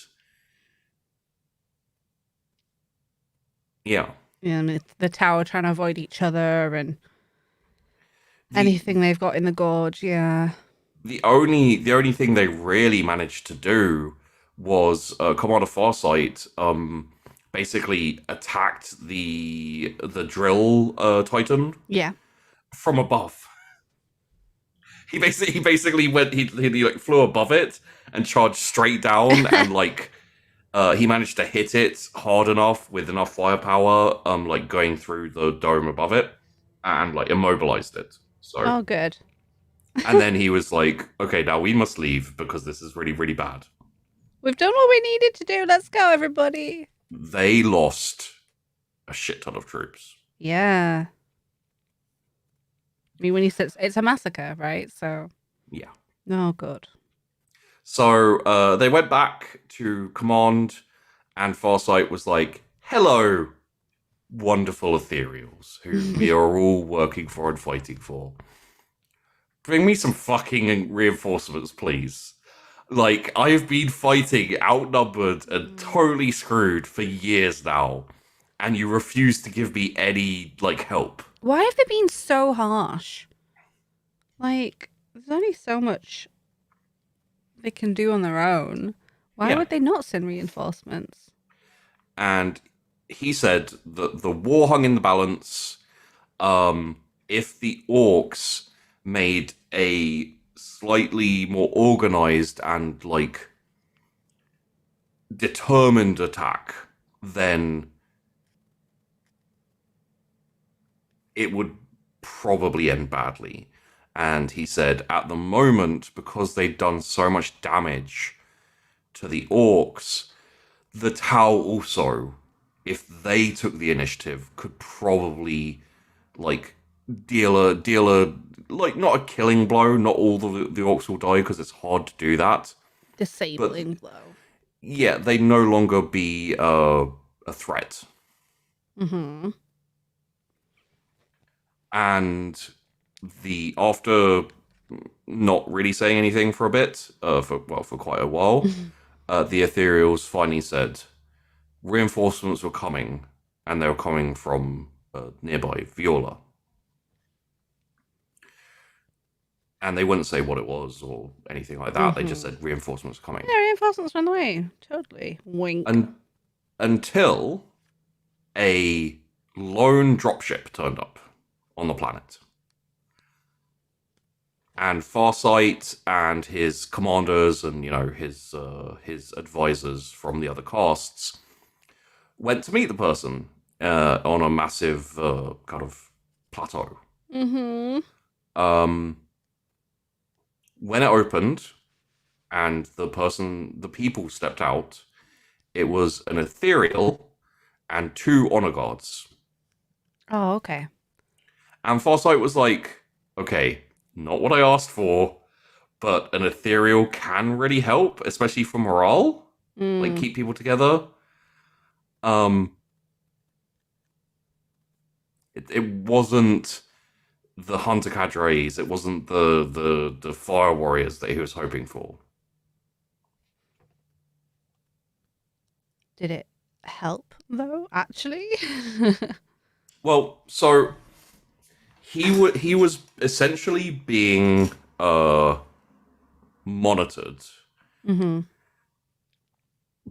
[SPEAKER 2] yeah.
[SPEAKER 1] And it's the tower trying to avoid each other and
[SPEAKER 2] The,
[SPEAKER 1] anything they've got in the gorge. Yeah.
[SPEAKER 2] the only thing they really managed to do was Commander Farsight basically attacked the drill Titan
[SPEAKER 1] Yeah.
[SPEAKER 2] from above. He basically went he like flew above it and charged straight down and he managed to hit it hard enough with enough firepower like going through the dome above it and like immobilized it. So
[SPEAKER 1] Oh, good.
[SPEAKER 2] and then he was like, okay, now we must leave because this is really, really bad.
[SPEAKER 1] We've done what we needed to do. Let's go, everybody.
[SPEAKER 2] They lost a shit ton of troops.
[SPEAKER 1] Yeah. I mean, when he says it's a massacre, right? So.
[SPEAKER 2] Yeah.
[SPEAKER 1] Oh, good.
[SPEAKER 2] So they went back to command, and Farsight was like, hello, wonderful ethereals, who we are all working for and fighting for. Bring me some fucking reinforcements, please. Like, I've been fighting outnumbered and totally screwed for years now, and you refuse to give me any, help.
[SPEAKER 1] Why have they been so harsh? Like, there's only so much they can do on their own. Why would they not send reinforcements?
[SPEAKER 2] And he said that the war hung in the balance. If the orcs made a slightly more organized and determined attack, then it would probably end badly. And he said at the moment, because they'd done so much damage to the orcs, the Tau also, if they took the initiative, could probably deal a not a killing blow. Not all the orcs will die because it's hard to do that.
[SPEAKER 1] Disabling blow.
[SPEAKER 2] Yeah, they no longer be a threat.
[SPEAKER 1] Mm-hmm.
[SPEAKER 2] And after not really saying anything for a bit, for quite a while, the Ethereals finally said reinforcements were coming, and they were coming from nearby Viola. And they wouldn't say what it was or anything like that. They just said reinforcements were coming.
[SPEAKER 1] Yeah, reinforcements are on the way. Totally. Wink.
[SPEAKER 2] Until a lone dropship turned up on the planet. And Farsight and his commanders and, his advisors from the other castes went to meet the person on a massive kind of plateau.
[SPEAKER 1] Mm-hmm.
[SPEAKER 2] When it opened and the people stepped out, it was an ethereal and 2 honor guards.
[SPEAKER 1] Oh, okay.
[SPEAKER 2] And Farsight was like, okay, not what I asked for, but an ethereal can really help, especially for morale, like
[SPEAKER 1] Mm.
[SPEAKER 2] keep people together. Um, it wasn't the hunter cadres, it wasn't the fire warriors that he was hoping for.
[SPEAKER 1] Did it help though? Actually.
[SPEAKER 2] Well, so he was essentially being monitored
[SPEAKER 1] hmm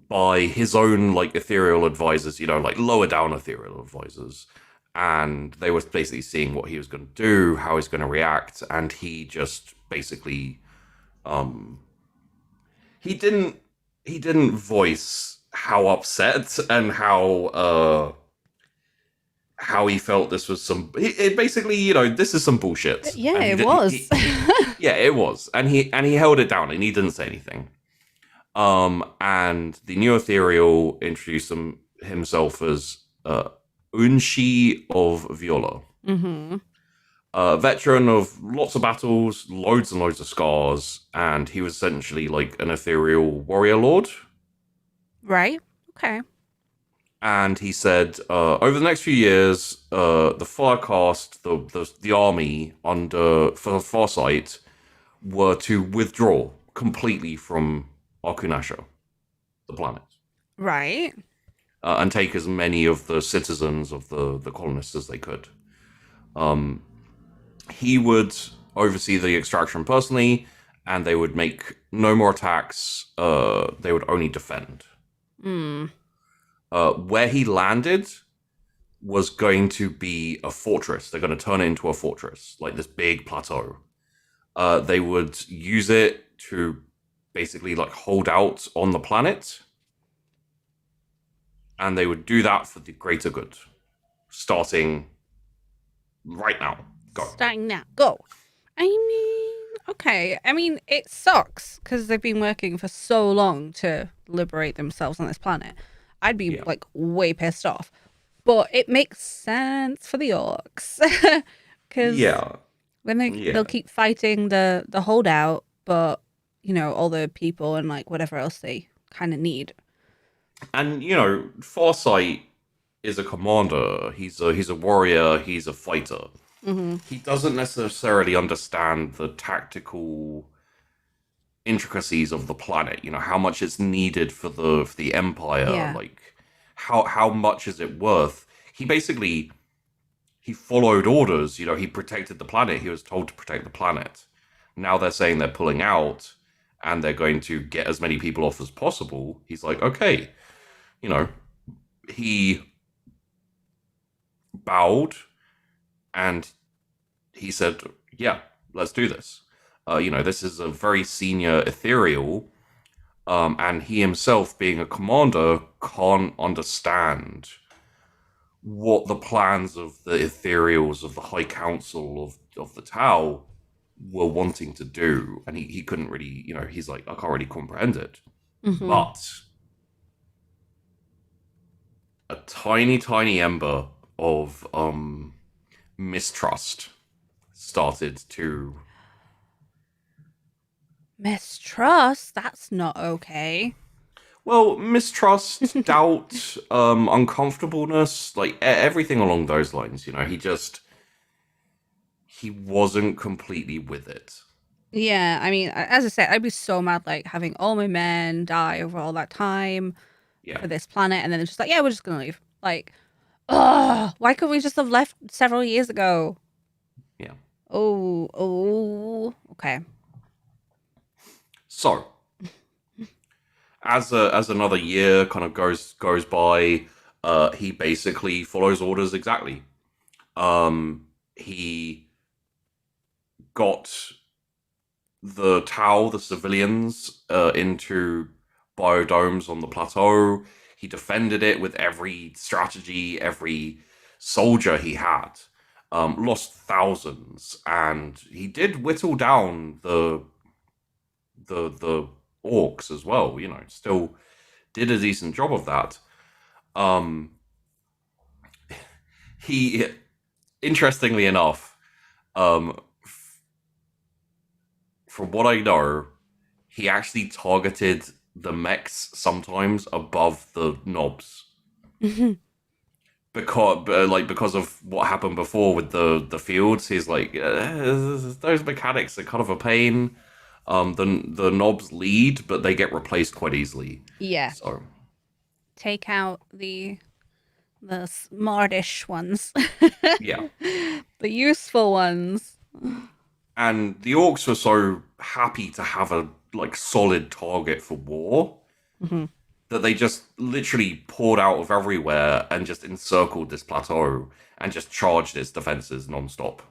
[SPEAKER 2] by his own like ethereal advisors, you know, like lower down ethereal advisors. And they were basically seeing what he was going to do, how he's going to react, and he just basically um he didn't he didn't voice how upset and how he felt this was it basically, you know, this is some bullshit.
[SPEAKER 1] Yeah,
[SPEAKER 2] And
[SPEAKER 1] it was.
[SPEAKER 2] yeah, it was. And he held it down and he didn't say anything. And the new ethereal introduced himself as Unshi of Viola,
[SPEAKER 1] hmm
[SPEAKER 2] a veteran of lots of battles, loads and loads of scars, and he was essentially like an ethereal warrior lord.
[SPEAKER 1] Right. Okay.
[SPEAKER 2] And he said, over the next few years, the Firecast, the army under for Farsight, were to withdraw completely from Arkunasha, the planet,
[SPEAKER 1] Right.
[SPEAKER 2] and take as many of the citizens of the colonists as they could. Um, he would oversee the extraction personally, and they would make no more attacks. They would only defend.
[SPEAKER 1] Mm.
[SPEAKER 2] Where he landed was going to be a fortress. They're going to turn it into a fortress, like this big plateau. They would use it to basically like hold out on the planet, and they would do that for the greater good, starting right now. Go.
[SPEAKER 1] Starting now. Go. I mean, okay. I mean, it sucks because they've been working for so long to liberate themselves on this planet. I'd be
[SPEAKER 2] Yeah.
[SPEAKER 1] like way pissed off. But it makes sense for the orcs because
[SPEAKER 2] Yeah.
[SPEAKER 1] when they'll
[SPEAKER 2] Yeah.
[SPEAKER 1] keep fighting the holdout, but you know all the people and like whatever else they kind of need.
[SPEAKER 2] And you know, Farsight is a commander. He's a warrior. He's a fighter.
[SPEAKER 1] hmm
[SPEAKER 2] He doesn't necessarily understand the tactical intricacies of the planet. You know how much it's needed for the empire.
[SPEAKER 1] Yeah.
[SPEAKER 2] Like how much is it worth? He followed orders. You know, he protected the planet. He was told to protect the planet. Now they're saying they're pulling out, and they're going to get as many people off as possible. He's like, okay, you know, he bowed and he said, yeah, let's do this. You know, this is a very senior ethereal, and he himself, being a commander, can't understand what the plans of the ethereals of the High Council of the Tau were wanting to do. And he couldn't really, you know, he's like, I can't really comprehend it.
[SPEAKER 1] hmm
[SPEAKER 2] But a tiny, tiny ember of mistrust started to
[SPEAKER 1] Mistrust. That's not okay.
[SPEAKER 2] well, mistrust, doubt, uncomfortableness, like everything along those lines. You know, he wasn't completely with it.
[SPEAKER 1] Yeah, I mean, as I said, I'd be so mad, like having all my men die over all that time
[SPEAKER 2] Yeah,
[SPEAKER 1] for this planet, and then it's just like, yeah, we're just gonna leave. Like, oh, why couldn't we just have left several years ago?
[SPEAKER 2] yeah.
[SPEAKER 1] Okay.
[SPEAKER 2] So as another year kind of goes by, he basically follows orders exactly. He got the Tau, the civilians, into biodomes on the plateau. He defended it with every strategy, every soldier he had. Lost thousands, and he did whittle down the orcs as well. You know, still did a decent job of that. Um, he, interestingly enough, um, from what I know, he actually targeted the mechs sometimes above the knobs because of what happened before with the fields. He's like, those mechanics are kind of a pain. The knobs lead, but they get replaced quite easily.
[SPEAKER 1] Yeah.
[SPEAKER 2] So
[SPEAKER 1] Take out the smartish ones.
[SPEAKER 2] yeah.
[SPEAKER 1] The useful ones.
[SPEAKER 2] And the orcs were so happy to have a like solid target for war that they just literally poured out of everywhere and just encircled this plateau and just charged its defenses non-stop.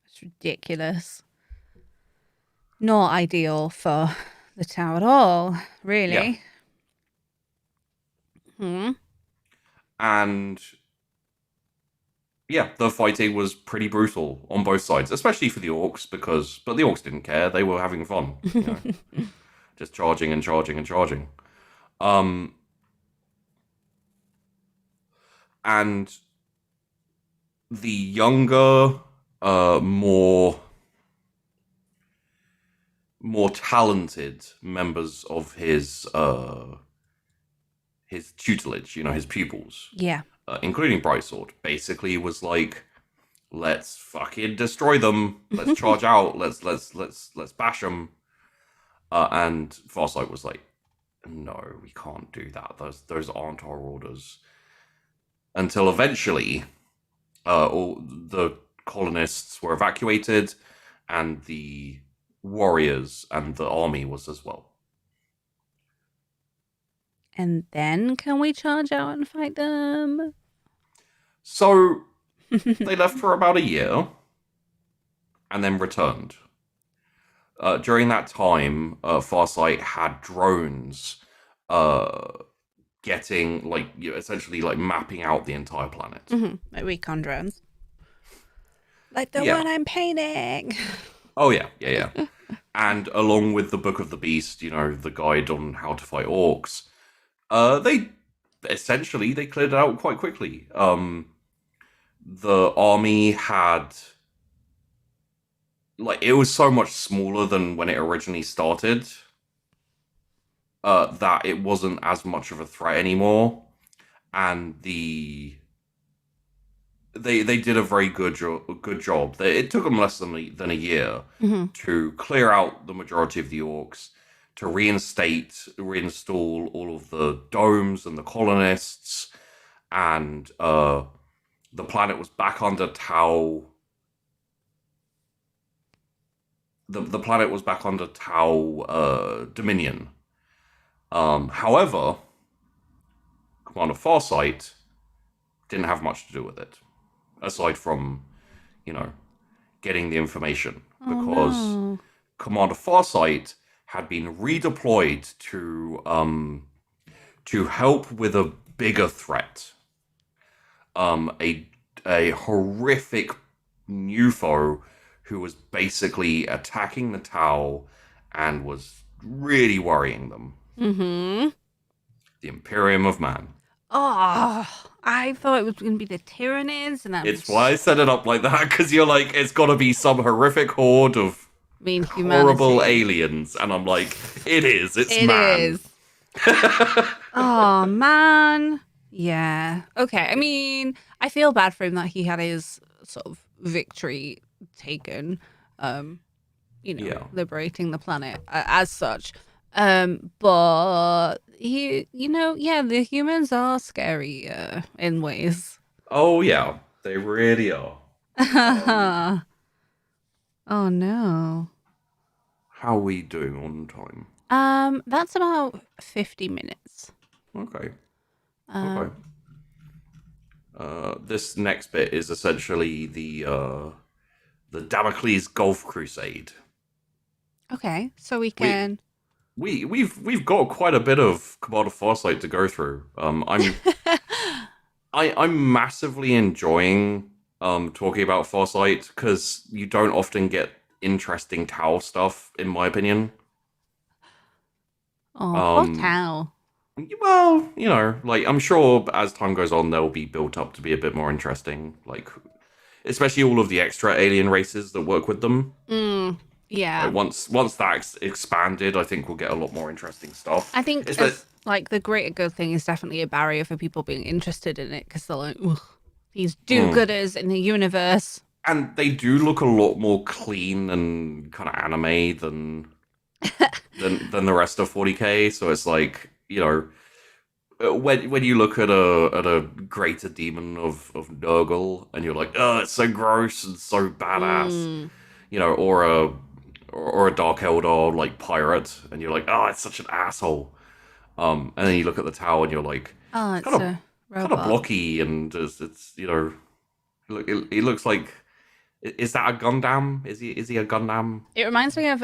[SPEAKER 1] It's ridiculous. Not ideal for the tower at all, really.
[SPEAKER 2] Yeah. And yeah, the fighting was pretty brutal on both sides, especially for the orcs, but the orcs didn't care. They were having fun, you know, just charging and charging and charging. And the younger, more talented members of his tutelage, you know, his pupils,
[SPEAKER 1] Yeah.
[SPEAKER 2] including Brightsword, basically was like, let's fucking destroy them. Let's charge out. Let's bash them. And Farsight was like, no, we can't do that. Those aren't our orders. Until eventually, all the colonists were evacuated, and the warriors and the army was as well.
[SPEAKER 1] And then can we charge out and fight them?
[SPEAKER 2] So they left for about a year and then returned. During that time, Farsight had drones getting, like, essentially, like, mapping out the entire planet.
[SPEAKER 1] Like recon drones. Like the one I'm painting.
[SPEAKER 2] Oh, yeah. And along with the Book of the Beast, you know, the guide on how to fight orcs, they cleared it out quite quickly. The army had, like, it was so much smaller than when it originally started, that it wasn't as much of a threat anymore, and they did a very good job. It took them less than a year to clear out the majority of the orcs, to reinstall all of the domes and the colonists, and the planet was back under Tau. The planet was back under Tau dominion. However, Commander Farsight didn't have much to do with it, aside from, you know, getting the information, because Commander Farsight had been redeployed to help with a bigger threat, a horrific new foe who was basically attacking the Tau and was really worrying them. The Imperium of Man.
[SPEAKER 1] Oh, I thought it was going to be the Tyranids, and
[SPEAKER 2] It's why I set it up like that, because you're like, it's got to be some horrific horde of horrible aliens, and I'm like, it is. It's man.
[SPEAKER 1] It is. Oh man, yeah. Okay, I mean, I feel bad for him that he had his sort of victory taken. Liberating the planet as such. But the humans are scary in ways.
[SPEAKER 2] Oh yeah, they really are.
[SPEAKER 1] Oh no.
[SPEAKER 2] How are we doing on time?
[SPEAKER 1] That's about 50 minutes.
[SPEAKER 2] Okay. Okay. This next bit is essentially the Damocles Golf Crusade.
[SPEAKER 1] Okay, so we can.
[SPEAKER 2] We've got quite a bit of Commander Farsight to go through. I'm massively enjoying talking about Farsight, because you don't often get interesting Tau stuff, in my opinion.
[SPEAKER 1] Oh, poor Tau.
[SPEAKER 2] Well, you know, like, I'm sure as time goes on, they'll be built up to be a bit more interesting. Like, especially all of the extra alien races that work with them.
[SPEAKER 1] Yeah.
[SPEAKER 2] Like once that's expanded, I think we'll get a lot more interesting stuff.
[SPEAKER 1] I think
[SPEAKER 2] It's that,
[SPEAKER 1] like the greater good thing is definitely a barrier for people being interested in it because they're like, ugh, these
[SPEAKER 2] mm.
[SPEAKER 1] do-gooders in the universe.
[SPEAKER 2] And they do look a lot more clean and kind of anime than the rest of 40k. So it's like, you know, when you look at a greater demon of Nurgle and you're like, oh, it's so gross and so badass,
[SPEAKER 1] Mm.
[SPEAKER 2] you know, or a Dark Eldar like pirate, and you're like, oh, it's such an asshole. And then you look at the tower and you're like,
[SPEAKER 1] Oh,
[SPEAKER 2] it's
[SPEAKER 1] it's a
[SPEAKER 2] kind of
[SPEAKER 1] robot.
[SPEAKER 2] blocky, and it's you know, it looks like, is that a Gundam? Is he a Gundam?
[SPEAKER 1] It reminds me of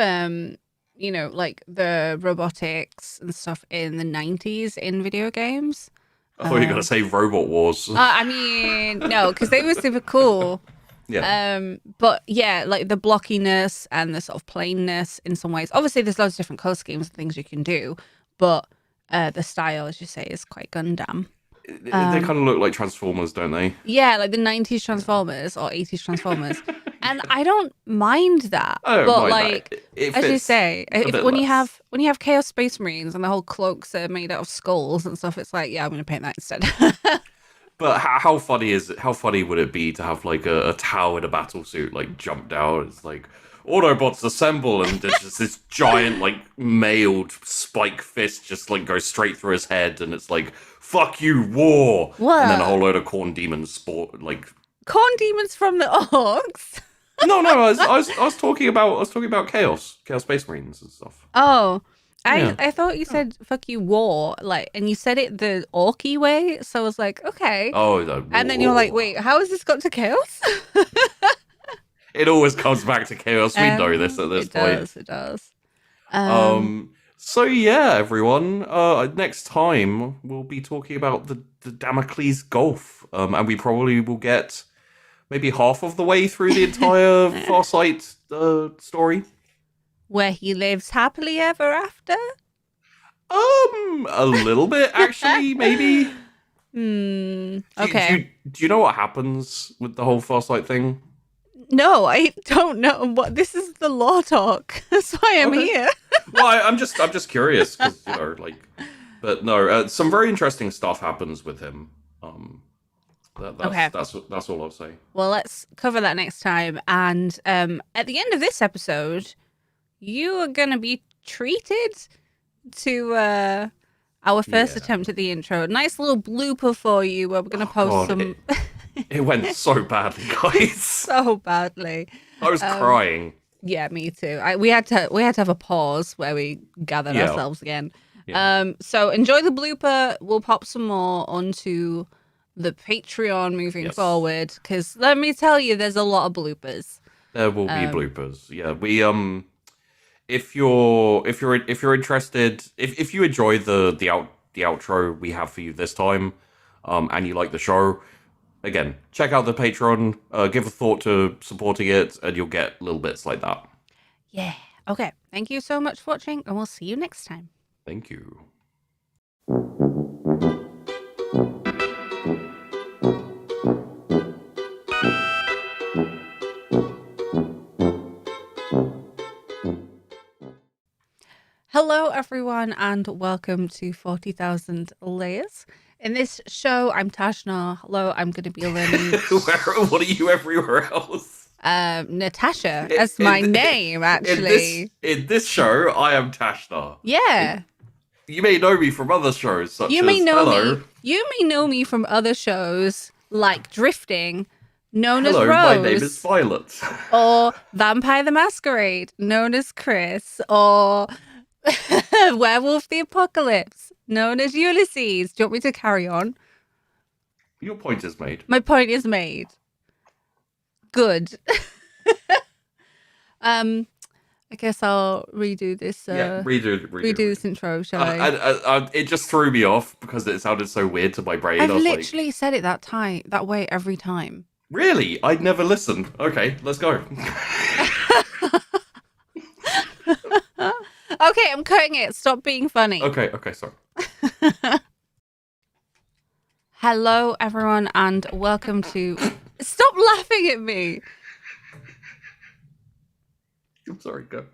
[SPEAKER 1] you know, like the robotics and stuff in the 90s in video games.
[SPEAKER 2] I thought you were gonna say Robot Wars.
[SPEAKER 1] I mean, no, because they were super cool.
[SPEAKER 2] Yeah.
[SPEAKER 1] But yeah, like the blockiness and the sort of plainness in some ways. Obviously, there's loads of different color schemes and things you can do, but the style, as you say, is quite Gundam.
[SPEAKER 2] They kind of look like Transformers, don't they?
[SPEAKER 1] Yeah, like the 90s Transformers or 80s Transformers. And I don't mind that.
[SPEAKER 2] I don't
[SPEAKER 1] But
[SPEAKER 2] mind
[SPEAKER 1] like
[SPEAKER 2] that. It
[SPEAKER 1] as you
[SPEAKER 2] fits
[SPEAKER 1] say,
[SPEAKER 2] a
[SPEAKER 1] if
[SPEAKER 2] bit
[SPEAKER 1] when
[SPEAKER 2] less.
[SPEAKER 1] you have Chaos Space Marines and the whole cloaks are made out of skulls and stuff, it's like, yeah, I'm gonna paint that instead.
[SPEAKER 2] But how funny is it? How funny would it be to have like a Tau in a battle suit like jump down? It's like Autobots assemble, and there's just this giant like mailed spike fist just like goes straight through his head, and it's like "fuck you, war!" And then a
[SPEAKER 1] What?
[SPEAKER 2] whole load of corn demons sport like.
[SPEAKER 1] Corn demons from the orcs.
[SPEAKER 2] No, I was talking about chaos Space Marines and stuff.
[SPEAKER 1] Oh.
[SPEAKER 2] Yeah.
[SPEAKER 1] I thought you said fuck you war, like, and you said it the orky way, so I was like, okay.
[SPEAKER 2] Oh, the
[SPEAKER 1] And then you're like,
[SPEAKER 2] war.
[SPEAKER 1] wait, how has this got to chaos?
[SPEAKER 2] It always comes back to chaos. We know this at this point.
[SPEAKER 1] It does.
[SPEAKER 2] So yeah, everyone. Next time we'll be talking about the Damocles Gulf. And we probably will get maybe half of the way through the entire Farsight story.
[SPEAKER 1] Where he lives happily ever after?
[SPEAKER 2] A little bit actually, maybe.
[SPEAKER 1] Okay.
[SPEAKER 2] Do you know what happens with the whole Farsight thing?
[SPEAKER 1] No, I don't know what this is. The law talk. That's why I'm here.
[SPEAKER 2] Well, I'm just curious because you know, like, but no, some very interesting stuff happens with him. That's all I'll say.
[SPEAKER 1] Well, let's cover that next time. And at the end of this episode, you are gonna be treated to our first attempt at the intro. A nice little blooper for you where we're gonna post some.
[SPEAKER 2] It went so badly, guys.
[SPEAKER 1] So badly.
[SPEAKER 2] I was crying.
[SPEAKER 1] Yeah, me too. We had to have a pause where we gathered ourselves again.
[SPEAKER 2] Yeah.
[SPEAKER 1] So enjoy the blooper. We'll pop some more onto the Patreon moving forward, because let me tell you, there's a lot of bloopers.
[SPEAKER 2] There will be bloopers. Yeah, we if you're interested, if you enjoy the outro we have for you this time, and you like the show, again, check out the Patreon, give a thought to supporting it, and you'll get little bits like that.
[SPEAKER 1] Yeah. Okay. Thank you so much for watching, and we'll see you next time.
[SPEAKER 2] Thank you.
[SPEAKER 1] Hello, everyone, and welcome to 40,000 Layers. In this show, I'm Tashna. Hello, I'm going to be learning...
[SPEAKER 2] What are you everywhere else?
[SPEAKER 1] Natasha, as my name, actually.
[SPEAKER 2] In this show, I am Tashna.
[SPEAKER 1] Yeah.
[SPEAKER 2] You may know me from other shows, such
[SPEAKER 1] You
[SPEAKER 2] as
[SPEAKER 1] may know
[SPEAKER 2] Hello.
[SPEAKER 1] me. You may know me from other shows like Drifting, known
[SPEAKER 2] Hello,
[SPEAKER 1] as Rose.
[SPEAKER 2] my name is Violet.
[SPEAKER 1] Or Vampire the Masquerade, known as Chris. Or Werewolf the Apocalypse, known as Ulysses. Do you want me to carry on?
[SPEAKER 2] Your point is made.
[SPEAKER 1] My point is made. Good. I guess I'll redo this.
[SPEAKER 2] Redo
[SPEAKER 1] this intro, shall I?
[SPEAKER 2] It just threw me off because it sounded so weird to my brain.
[SPEAKER 1] I've
[SPEAKER 2] I was
[SPEAKER 1] literally said it that way every time.
[SPEAKER 2] Really? I'd never listened. Okay, let's go.
[SPEAKER 1] Okay, I'm cutting it. Stop being funny.
[SPEAKER 2] Okay, sorry.
[SPEAKER 1] Hello, everyone, and welcome to... Stop laughing at me.
[SPEAKER 2] I'm sorry, go.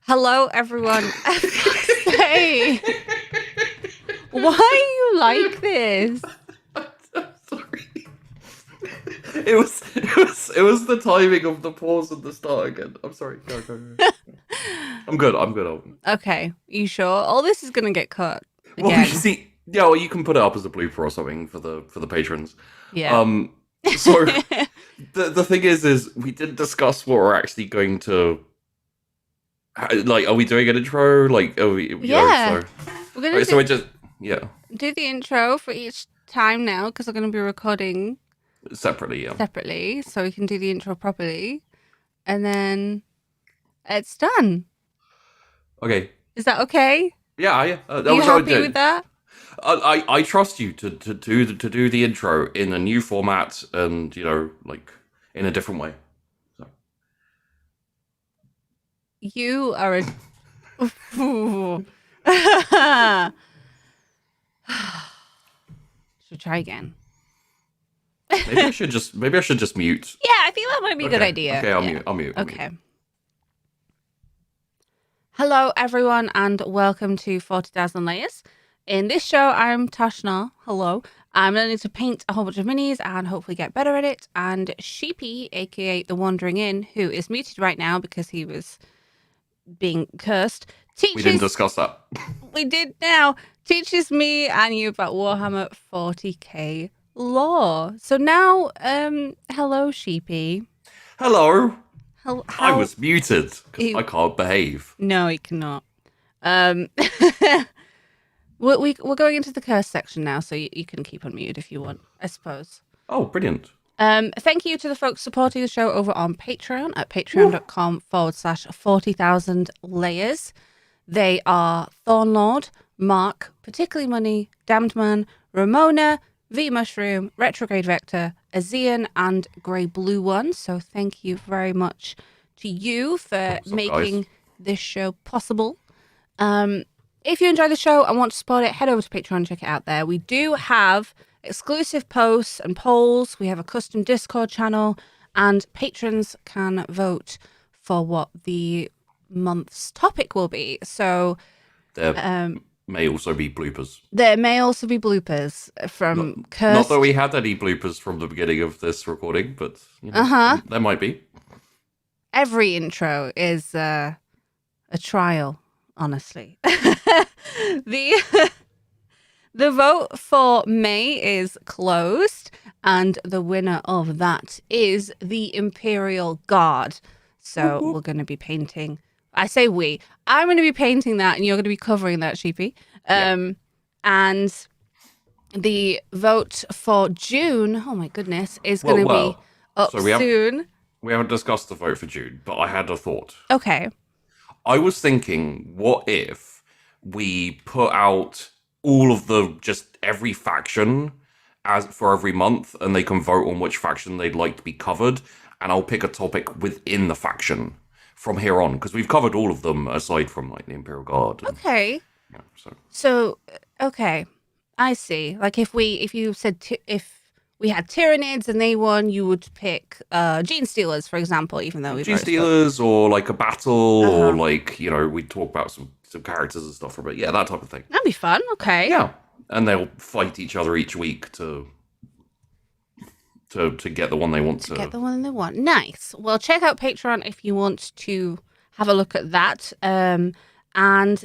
[SPEAKER 1] Hello, everyone. Say, why are you like this?
[SPEAKER 2] I'm sorry. It was the timing of the pause and the start again. I'm sorry. Go. I'm good.
[SPEAKER 1] Okay, you sure? All this is gonna get cut
[SPEAKER 2] Well,
[SPEAKER 1] again.
[SPEAKER 2] you see, yeah, well, you can put it up as a blooper or something for the patrons.
[SPEAKER 1] Yeah.
[SPEAKER 2] So the thing is we didn't discuss what we're actually going to. Like, are we doing an intro? Like, are we?
[SPEAKER 1] Yeah. We're gonna
[SPEAKER 2] So I just
[SPEAKER 1] do the intro for each time now because we're gonna be recording
[SPEAKER 2] separately,
[SPEAKER 1] so we can do the intro properly, and then it's done.
[SPEAKER 2] Okay.
[SPEAKER 1] Is that okay?
[SPEAKER 2] Yeah.
[SPEAKER 1] Are you happy with that?
[SPEAKER 2] I trust you to do the intro in a new format and like in a different way. So.
[SPEAKER 1] You are a. Should try again.
[SPEAKER 2] Maybe I should just mute.
[SPEAKER 1] Yeah, I think that might be a good idea.
[SPEAKER 2] Okay, I'll mute.
[SPEAKER 1] Okay. Hello, everyone, and welcome to 40,000 Layers. In this show, I'm Tashna. Hello. I'm learning to paint a whole bunch of minis and hopefully get better at it. And Sheepy, aka the Wandering Inn, who is muted right now because he was being cursed,
[SPEAKER 2] We didn't discuss that.
[SPEAKER 1] We did now. Teaches me and you about Warhammer 40k lore. So now, hello, Sheepy.
[SPEAKER 2] Hello.
[SPEAKER 1] How...
[SPEAKER 2] I was muted because I can't behave.
[SPEAKER 1] No, he cannot. We're going into the curse section now, so you can keep unmuted if you want, I suppose.
[SPEAKER 2] Oh, brilliant.
[SPEAKER 1] Thank you to the folks supporting the show over on Patreon at patreon.com/40,000 layers. They are Thornlord, Mark, Particularly Money, Damned Man, Ramona, V Mushroom, Retrograde Vector, Azean, and Grey Blue One. So thank you very much to you for making this show possible. If you enjoy the show and want to support it, head over to Patreon and check it out there. We do have exclusive posts and polls. We have a custom Discord channel, and patrons can vote for what the month's topic will be. So
[SPEAKER 2] there may also be bloopers.
[SPEAKER 1] There may also be bloopers from Cursed.
[SPEAKER 2] Not that we had any bloopers from the beginning of this recording, but there might be.
[SPEAKER 1] Every intro is a trial, honestly. The vote for May is closed, and the winner of that is the Imperial Guard. So we're going to be painting. I say we. I'm going to be painting that, and you're going to be covering that, Sheepy. And the vote for June, oh my goodness, is going to be up soon.
[SPEAKER 2] We haven't discussed the vote for June, but I had a thought.
[SPEAKER 1] Okay.
[SPEAKER 2] I was thinking, what if we put out all of just every faction as for every month, and they can vote on which faction they'd like to be covered, and I'll pick a topic within the faction from here on, because we've covered all of them aside from like the Imperial Guard.
[SPEAKER 1] Okay.
[SPEAKER 2] Yeah,
[SPEAKER 1] so okay, I see. Like if you said if we had Tyranids and they won, you would pick Gene Stealers, for example, even though we've
[SPEAKER 2] Gene Stealers or like a battle or like we'd talk about some characters and stuff from it. Yeah, that type of thing.
[SPEAKER 1] That'd be fun. Okay.
[SPEAKER 2] Yeah, and they'll fight each other each week to get the one they want to
[SPEAKER 1] get the one they want. Nice. Well, check out Patreon if you want to have a look at that. And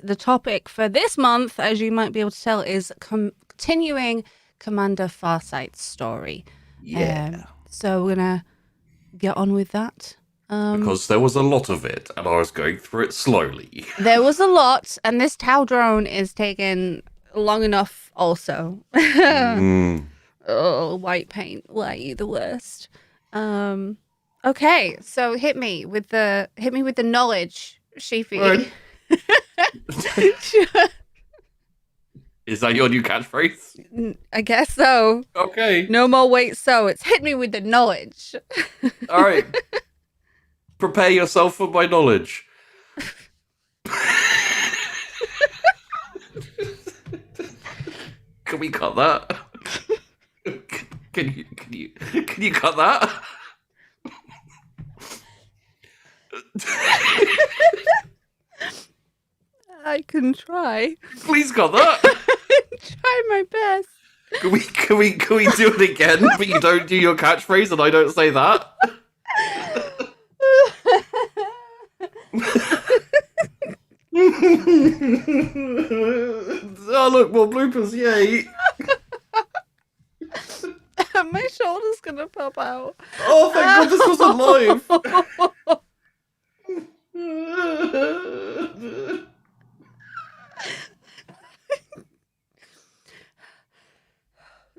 [SPEAKER 1] the topic for this month, as you might be able to tell, is continuing Commander Farsight's story.
[SPEAKER 2] Yeah.
[SPEAKER 1] So we're gonna get on with that.
[SPEAKER 2] Because there was a lot of it, and I was going through it slowly.
[SPEAKER 1] There was a lot, and this Tau drone is taking long enough also. Oh, white paint. Why are you the worst? Okay, so hit me with the knowledge, Sheepy.
[SPEAKER 2] Right. Is that your new catchphrase?
[SPEAKER 1] I guess so.
[SPEAKER 2] Okay.
[SPEAKER 1] No more wait, so it's hit me with the knowledge.
[SPEAKER 2] All right. Prepare yourself for my knowledge. Can we cut that? Can you cut that?
[SPEAKER 1] I can try.
[SPEAKER 2] Please cut that.
[SPEAKER 1] Try my best.
[SPEAKER 2] Can we do it again? But you don't do your catchphrase and I don't say that. Oh look, more bloopers! Yay!
[SPEAKER 1] My shoulder's gonna pop out.
[SPEAKER 2] Oh thank God, this wasn't live.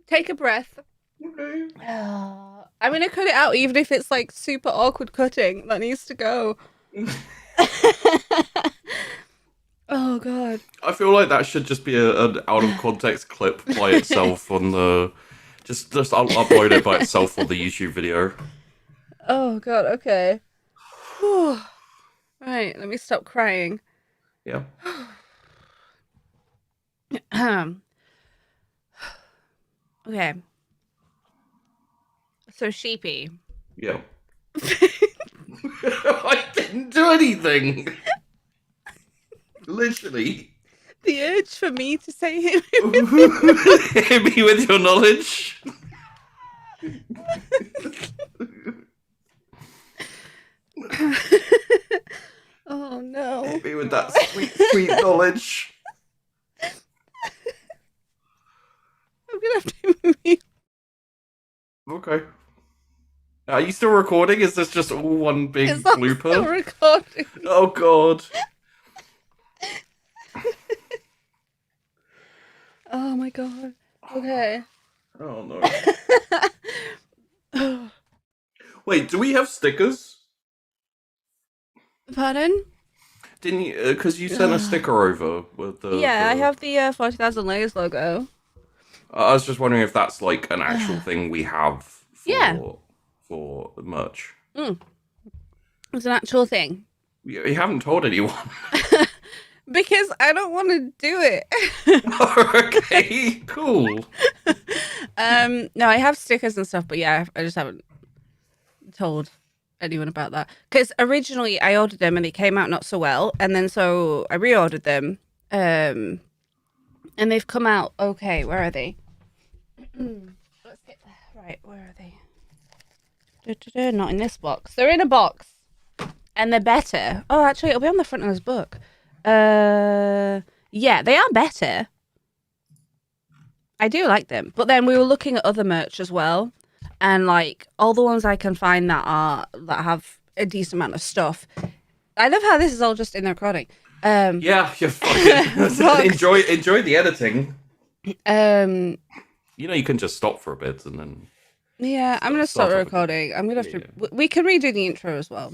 [SPEAKER 1] Take a breath.
[SPEAKER 2] Okay.
[SPEAKER 1] I'm gonna cut it out, even if it's like super awkward cutting. That needs to go. Oh God.
[SPEAKER 2] I feel like that should just be an out of context clip by itself on the. Just I'll upload it by itself on the YouTube video.
[SPEAKER 1] Oh God. Okay. Whew. Right. Let me stop crying.
[SPEAKER 2] Yeah.
[SPEAKER 1] Okay. So Sheepy.
[SPEAKER 2] Yeah. I didn't do anything. Literally.
[SPEAKER 1] The urge for me to say him.
[SPEAKER 2] Hit me with your knowledge.
[SPEAKER 1] Oh no.
[SPEAKER 2] Hit me with that sweet, sweet knowledge.
[SPEAKER 1] I'm gonna have to mute.
[SPEAKER 2] Okay. Are you still recording? Is this just all one big
[SPEAKER 1] It's
[SPEAKER 2] blooper?
[SPEAKER 1] still recording.
[SPEAKER 2] Oh God.
[SPEAKER 1] Oh my God. Okay.
[SPEAKER 2] Oh no. Wait, do we have stickers?
[SPEAKER 1] Pardon?
[SPEAKER 2] Didn't you? Because you sent a sticker over with the.
[SPEAKER 1] Yeah, I have the 40,000 Layers logo.
[SPEAKER 2] I was just wondering if that's like an actual thing we have for, for merch.
[SPEAKER 1] It's an actual thing.
[SPEAKER 2] You haven't told anyone.
[SPEAKER 1] Because I don't want to do it.
[SPEAKER 2] Okay, cool.
[SPEAKER 1] No, I have stickers and stuff, but yeah, I just haven't told anyone about that. Because originally I ordered them and they came out not so well, and then so I reordered them, and they've come out okay. Where are they? Let's get right. Where are they? Not in this box. They're in a box, and they're better. Oh, actually, it'll be on the front of this book. Yeah, they are better. I do like them. But then we were looking at other merch as well, and like all the ones I can find that have a decent amount of stuff. I love how this is all just in the recording.
[SPEAKER 2] Yeah, you're fucking enjoy the editing. You know, you can just stop for a bit and then.
[SPEAKER 1] Yeah, I'm gonna stop
[SPEAKER 2] Start
[SPEAKER 1] recording. I'm gonna have to. We can redo the intro as well.